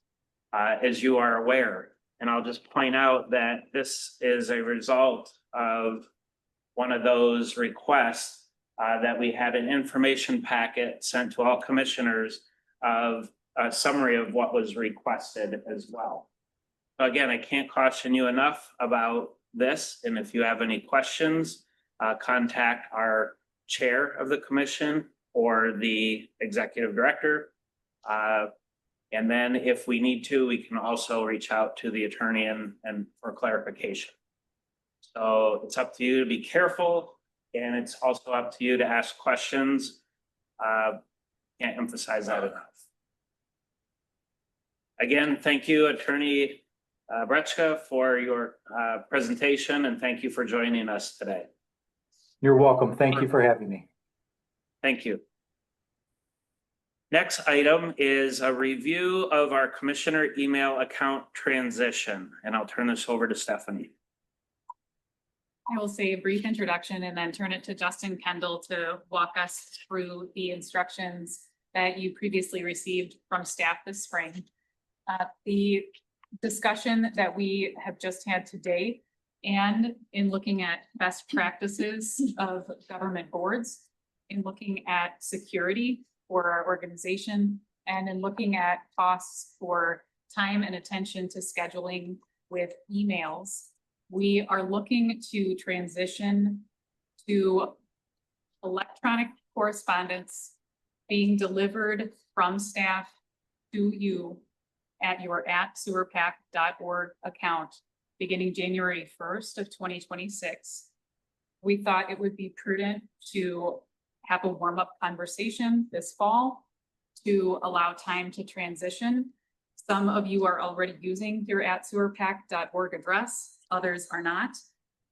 as you are aware. And I'll just point out that this is a result of one of those requests that we had an information packet sent to all commissioners of a summary of what was requested as well. Again, I can't caution you enough about this. And if you have any questions, contact our chair of the commission or the executive director. And then if we need to, we can also reach out to the attorney and for clarification. So it's up to you to be careful, and it's also up to you to ask questions. Can't emphasize that enough. Again, thank you, Attorney Breczka, for your presentation, and thank you for joining us today. You're welcome. Thank you for having me. Thank you. Next item is a review of our commissioner email account transition, and I'll turn this over to Stephanie. I will say a brief introduction and then turn it to Justin Kendall to walk us through the instructions that you previously received from staff this spring. The discussion that we have just had today, and in looking at best practices of government boards, in looking at security for our organization, and in looking at costs for time and attention to scheduling with emails, we are looking to transition to electronic correspondence being delivered from staff to you at your @sewerpack.org account beginning January 1st of 2026. We thought it would be prudent to have a warm-up conversation this fall to allow time to transition. Some of you are already using your @sewerpack.org address, others are not.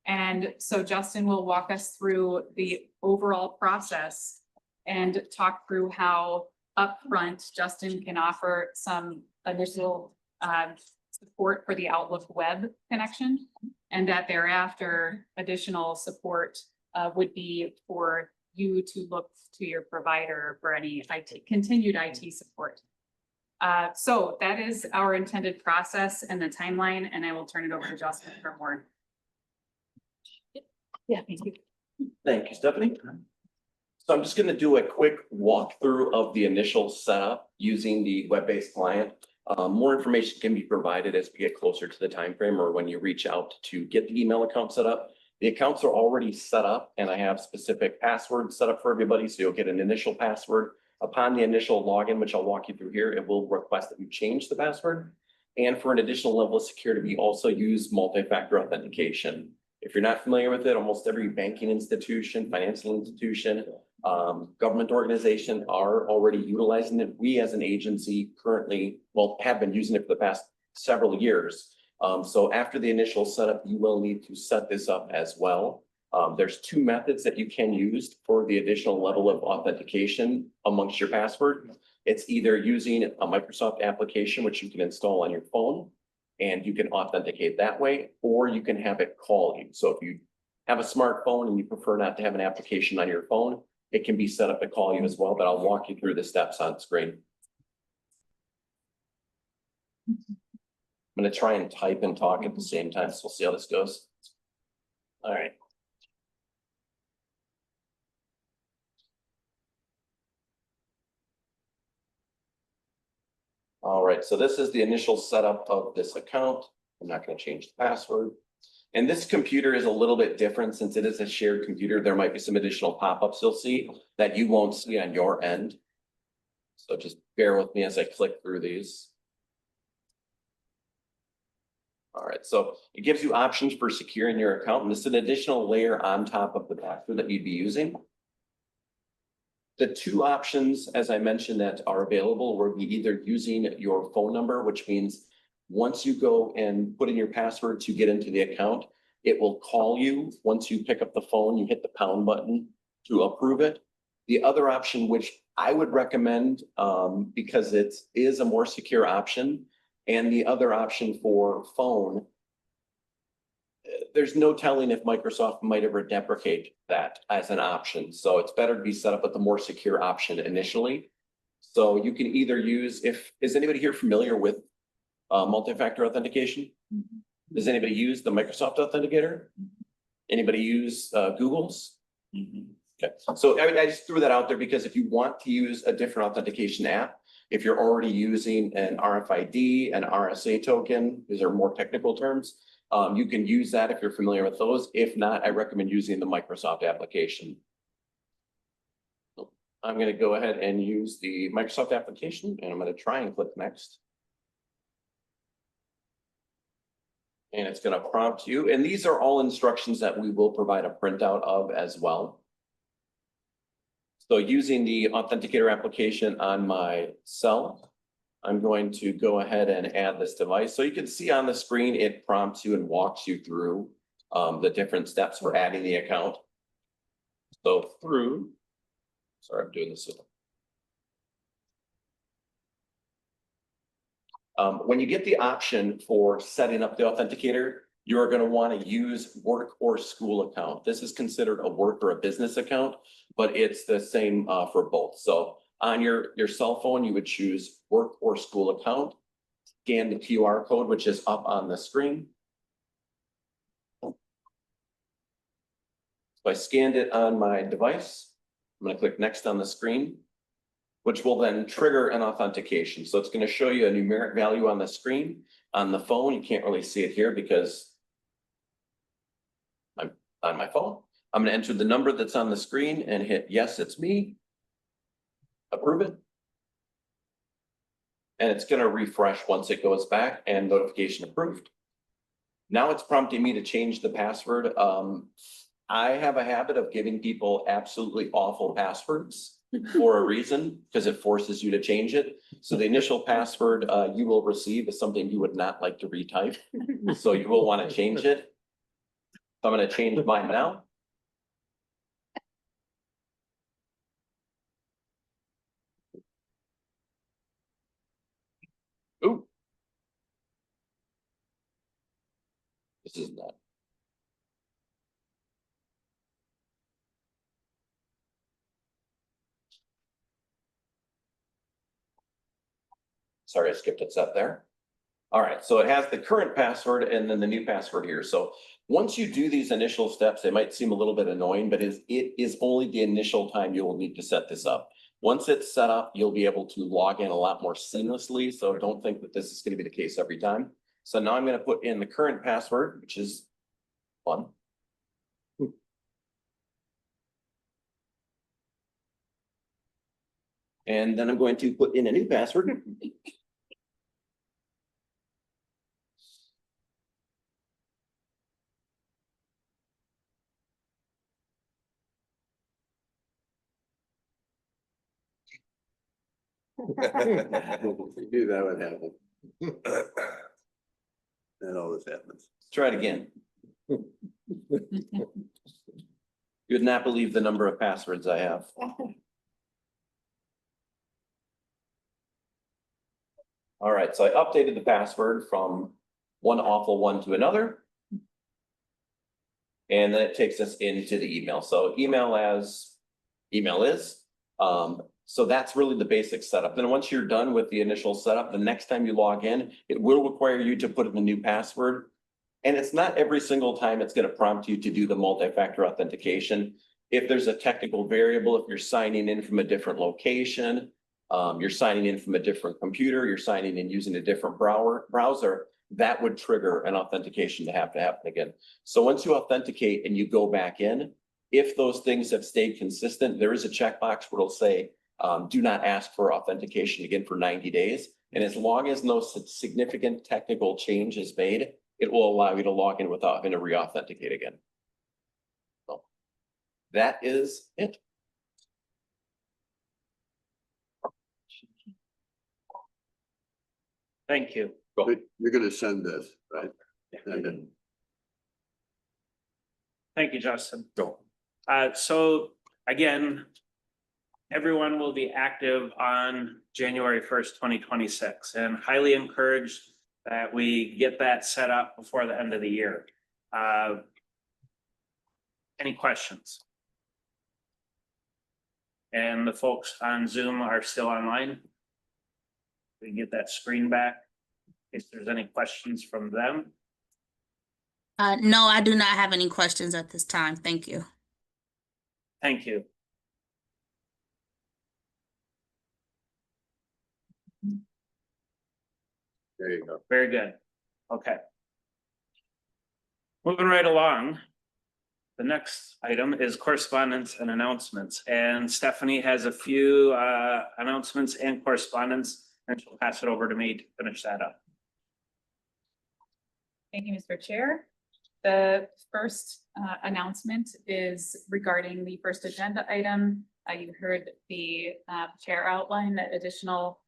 And so Justin will walk us through the overall process and talk through how upfront Justin can offer some initial support for the Outlook web connection, and that thereafter additional support would be for you to look to your provider for any continued IT support. So that is our intended process and the timeline, and I will turn it over to Justin for more. Yeah, thank you. Thank you, Stephanie. So I'm just going to do a quick walkthrough of the initial setup using the web-based client. More information can be provided as we get closer to the time frame or when you reach out to get the email account set up. The accounts are already set up and I have specific passwords set up for everybody. So you'll get an initial password. Upon the initial login, which I'll walk you through here, it will request that you change the password. And for an additional level of security, we also use multi-factor authentication. If you're not familiar with it, almost every banking institution, financial institution, government organization are already utilizing it. We as an agency currently, have been using it for the past several years. So after the initial setup, you will need to set this up as well. There's two methods that you can use for the additional level of authentication amongst your password. It's either using a Microsoft application, which you can install on your phone, and you can authenticate that way, or you can have it call you. So if you have a smartphone and you prefer not to have an application on your phone, it can be set up to call you as well, but I'll walk you through the steps on screen. I'm going to try and type and talk at the same time, so we'll see how this goes. All right. All right, so this is the initial setup of this account. I'm not going to change the password. And this computer is a little bit different since it is a shared computer. There might be some additional pop-ups you'll see that you won't see on your end. So just bear with me as I click through these. All right, so it gives you options for securing your account, and this is an additional layer on top of the password that you'd be using. The two options, as I mentioned, that are available will be either using your phone number, which means once you go and put in your password to get into the account, it will call you. Once you pick up the phone, you hit the pound button to approve it. The other option, which I would recommend because it is a more secure option, and the other option for phone, there's no telling if Microsoft might ever deprecate that as an option. So it's better to be set up with the more secure option initially. So you can either use, is anybody here familiar with multi-factor authentication? Does anybody use the Microsoft Authenticator? Anybody use Google's? Okay, so I just threw that out there because if you want to use a different authentication app, if you're already using an RFID, an RSA token, these are more technical terms, you can use that if you're familiar with those. If not, I recommend using the Microsoft application. I'm going to go ahead and use the Microsoft application, and I'm going to try and click next. And it's going to prompt you. And these are all instructions that we will provide a printout of as well. So using the Authenticator application on my cell, I'm going to go ahead and add this device. So you can see on the screen, it prompts you and walks you through the different steps for adding the account. So sorry, I'm doing this. When you get the option for setting up the Authenticator, you're going to want to use work or school account. This is considered a work or a business account, but it's the same for both. So on your cell phone, you would choose work or school account, scan the QR code, which is up on the screen. So I scanned it on my device. I'm going to click next on the screen, which will then trigger an authentication. So it's going to show you a numeric value on the screen. On the phone, you can't really see it here because I'm on my phone. I'm going to enter the number that's on the screen and hit yes, it's me. Approve it. and it's gonna refresh once it goes back and notification approved. Now it's prompting me to change the password. I have a habit of giving people absolutely awful passwords for a reason, because it forces you to change it. So the initial password you will receive is something you would not like to retype. So you will want to change it. So I'm gonna change mine now. Ooh. This is not. Sorry, I skipped a step there. All right, so it has the current password and then the new password here. So once you do these initial steps, they might seem a little bit annoying, but it is only the initial time you will need to set this up. Once it's set up, you'll be able to log in a lot more seamlessly. So don't think that this is going to be the case every time. So now I'm going to put in the current password, which is fun. And then I'm going to put in a new password. You knew that would happen. That always happens. Let's try it again. You would not believe the number of passwords I have. All right, so I updated the password from one awful one to another. And then it takes us into the email. So email is. So that's really the basic setup. Then once you're done with the initial setup, the next time you log in, it will require you to put in a new password. And it's not every single time it's going to prompt you to do the multi-factor authentication. If there's a technical variable, if you're signing in from a different location, you're signing in from a different computer, you're signing in using a different browser, that would trigger an authentication to happen again. So once you authenticate and you go back in, if those things have stayed consistent, there is a checkbox where it'll say, do not ask for authentication again for 90 days. And as long as no significant technical change is made, it will allow you to log in without having to re-authenticate again. So that is it. Thank you. You're gonna send this, right? Send it. Thank you, Justin. Go. So again, everyone will be active on January 1st, 2026, and highly encouraged that we get that set up before the end of the year. Any questions? And the folks on Zoom are still online. We can get that screen back. If there's any questions from them. No, I do not have any questions at this time. Thank you. Thank you. There you go. Very good. Okay. Moving right along. The next item is correspondence and announcements, and Stephanie has a few announcements and correspondence, and she'll pass it over to me to finish that up. Thank you, Mr. Chair. The first announcement is regarding the first agenda item. You heard the chair outline that additional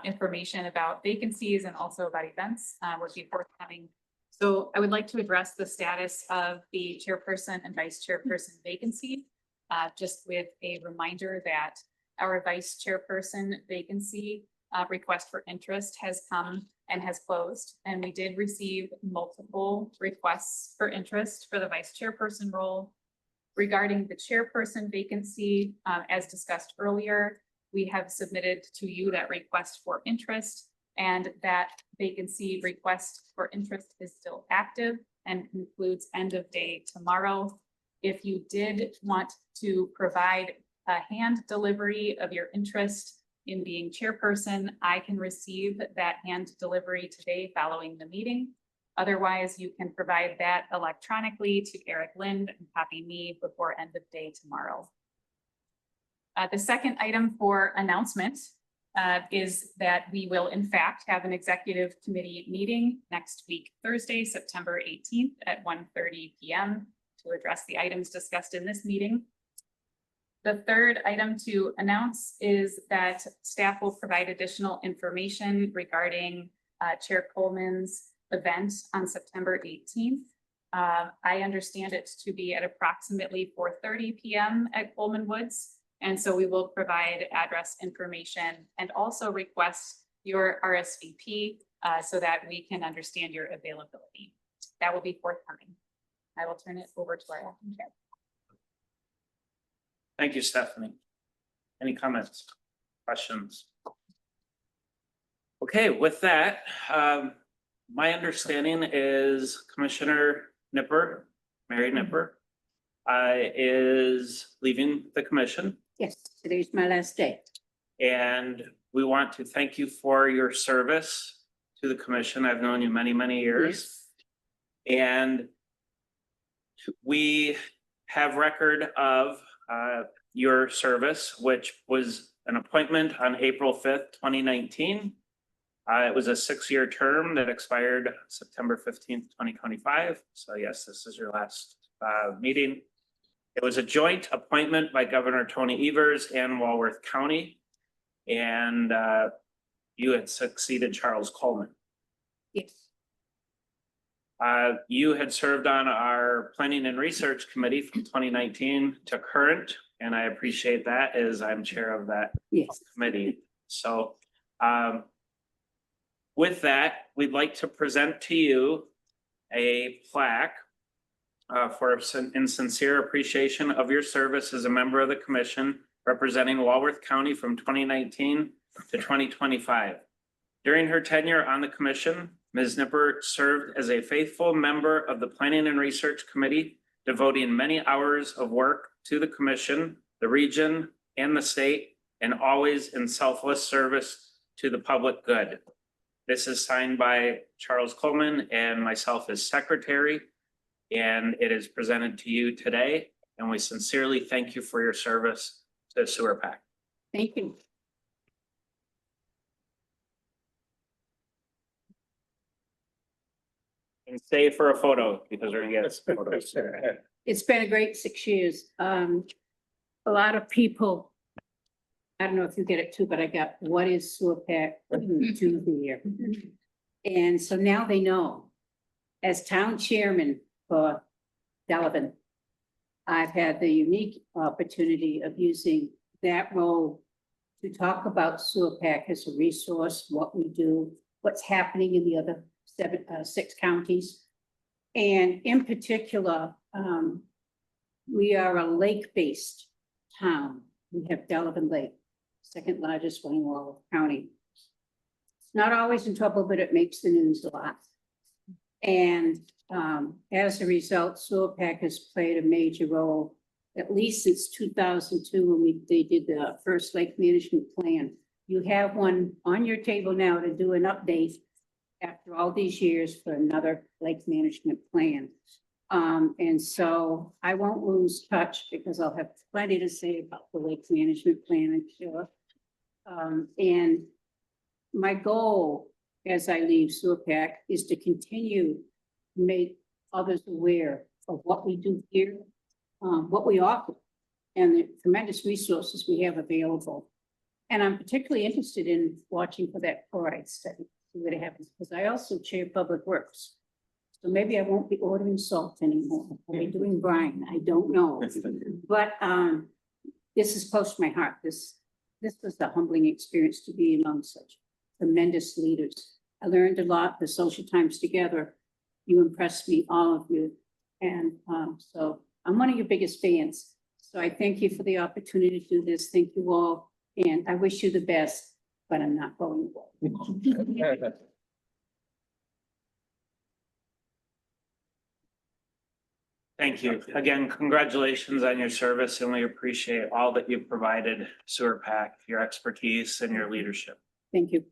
information about vacancies and also about events would be forthcoming. So I would like to address the status of the chairperson and vice chairperson vacancy, just with a reminder that our vice chairperson vacancy request for interest has come and has closed. And we did receive multiple requests for interest for the vice chairperson role. Regarding the chairperson vacancy, as discussed earlier, we have submitted to you that request for interest, and that vacancy request for interest is still active and concludes end of day tomorrow. If you did want to provide a hand delivery of your interest in being chairperson, I can receive that hand delivery today following the meeting. Otherwise, you can provide that electronically to Eric Lind and copy me before end of day tomorrow. The second item for announcement is that we will in fact have an executive committee meeting next week, Thursday, September 18th at 1:30 p.m. to address the items discussed in this meeting. The third item to announce is that staff will provide additional information regarding Chair Coleman's event on September 18th. I understand it to be at approximately 4:30 p.m. at Coleman Woods. And so we will provide address information and also request your RSVP so that we can understand your availability. That will be forthcoming. I will turn it over to our acting chair. Thank you, Stephanie. Any comments, questions? Okay, with that, my understanding is Commissioner Nipper, Mary Nipper, is leaving the commission. Yes, today's my last day. And we want to thank you for your service to the commission. I've known you many, many years. And we have record of your service, which was an appointment on April 5th, 2019. It was a 6-year term that expired September 15th, 2025. So yes, this is your last meeting. It was a joint appointment by Governor Tony Evers and Walworth County. And you had succeeded Charles Coleman. Yes. You had served on our Planning and Research Committee from 2019 to current, and I appreciate that as I'm chair of that committee. So with that, we'd like to present to you a plaque in sincere appreciation of your service as a member of the commission representing Walworth County from 2019 to 2025. During her tenure on the commission, Ms. Nipper served as a faithful member of the Planning and Research Committee, devoting many hours of work to the commission, the region, and the state, and always in selfless service to the public good. This is signed by Charles Coleman and myself as secretary, and it is presented to you today. And we sincerely thank you for your service to Sewer PAC. Thank you. And stay for a photo because we're gonna get photos. It's been a great 6 years. A lot of people, I don't know if you get it too, but I got, what is Sewer PAC do here? And so now they know. As town chairman for Delavan, I've had the unique opportunity of using that role to talk about Sewer PAC as a resource, what we do, what's happening in the other 6 counties. And in particular, we are a lake-based town. We have Delavan Lake, second largest one in Walworth County. It's not always in trouble, but it makes the news a lot. And as a result, Sewer PAC has played a major role, at least since 2002, when they did the first lake management plan. You have one on your table now to do an update after all these years for another lake management plan. And so I won't lose touch because I'll have plenty to say about the lake management plan, I'm sure. And my goal as I leave Sewer PAC is to continue to make others aware of what we do here, what we offer, and the tremendous resources we have available. And I'm particularly interested in watching for that chloride study, see what happens, because I also chair Public Works. So maybe I won't be ordering salt anymore. I'll be doing brine. I don't know. But this is close to my heart. This was a humbling experience to be among such tremendous leaders. I learned a lot, the social times together. You impressed me, all of you. And so I'm one of your biggest fans. So I thank you for the opportunity to do this. Thank you all. And I wish you the best, but I'm not going away. Thank you. Again, congratulations on your service, and we appreciate all that you've provided Sewer PAC, your expertise and your leadership. Thank you.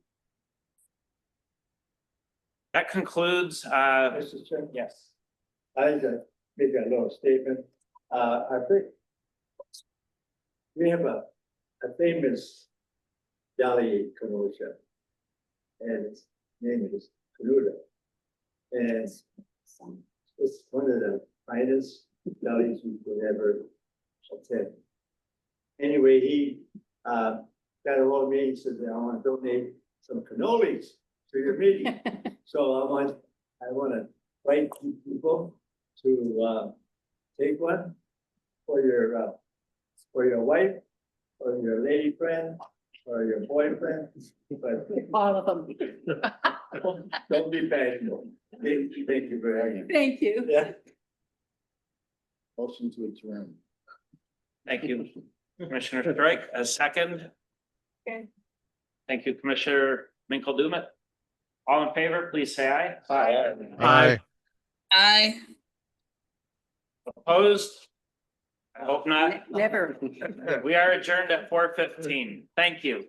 That concludes, Mr. Chairman? yes. I just make a little statement. I think we have a famous deli in Kenosha. And its name is Kanuta. And it's one of the finest delis you could ever attend. Anyway, he got a hold of me, he said, I want to donate some cannolis to your meeting. So I want to invite you people to take one for your wife, or your lady friend, or your boyfriend, but All of them. don't be bashful. Thank you for having me. Thank you. Yeah. Motion to adjourn. Thank you, Commissioner Strike. A second. Okay. Thank you, Commissioner Minkle Dumet. All in favor, please say aye. Aye. Aye. Opposed? I hope not. Never. We are adjourned at 4:15. Thank you.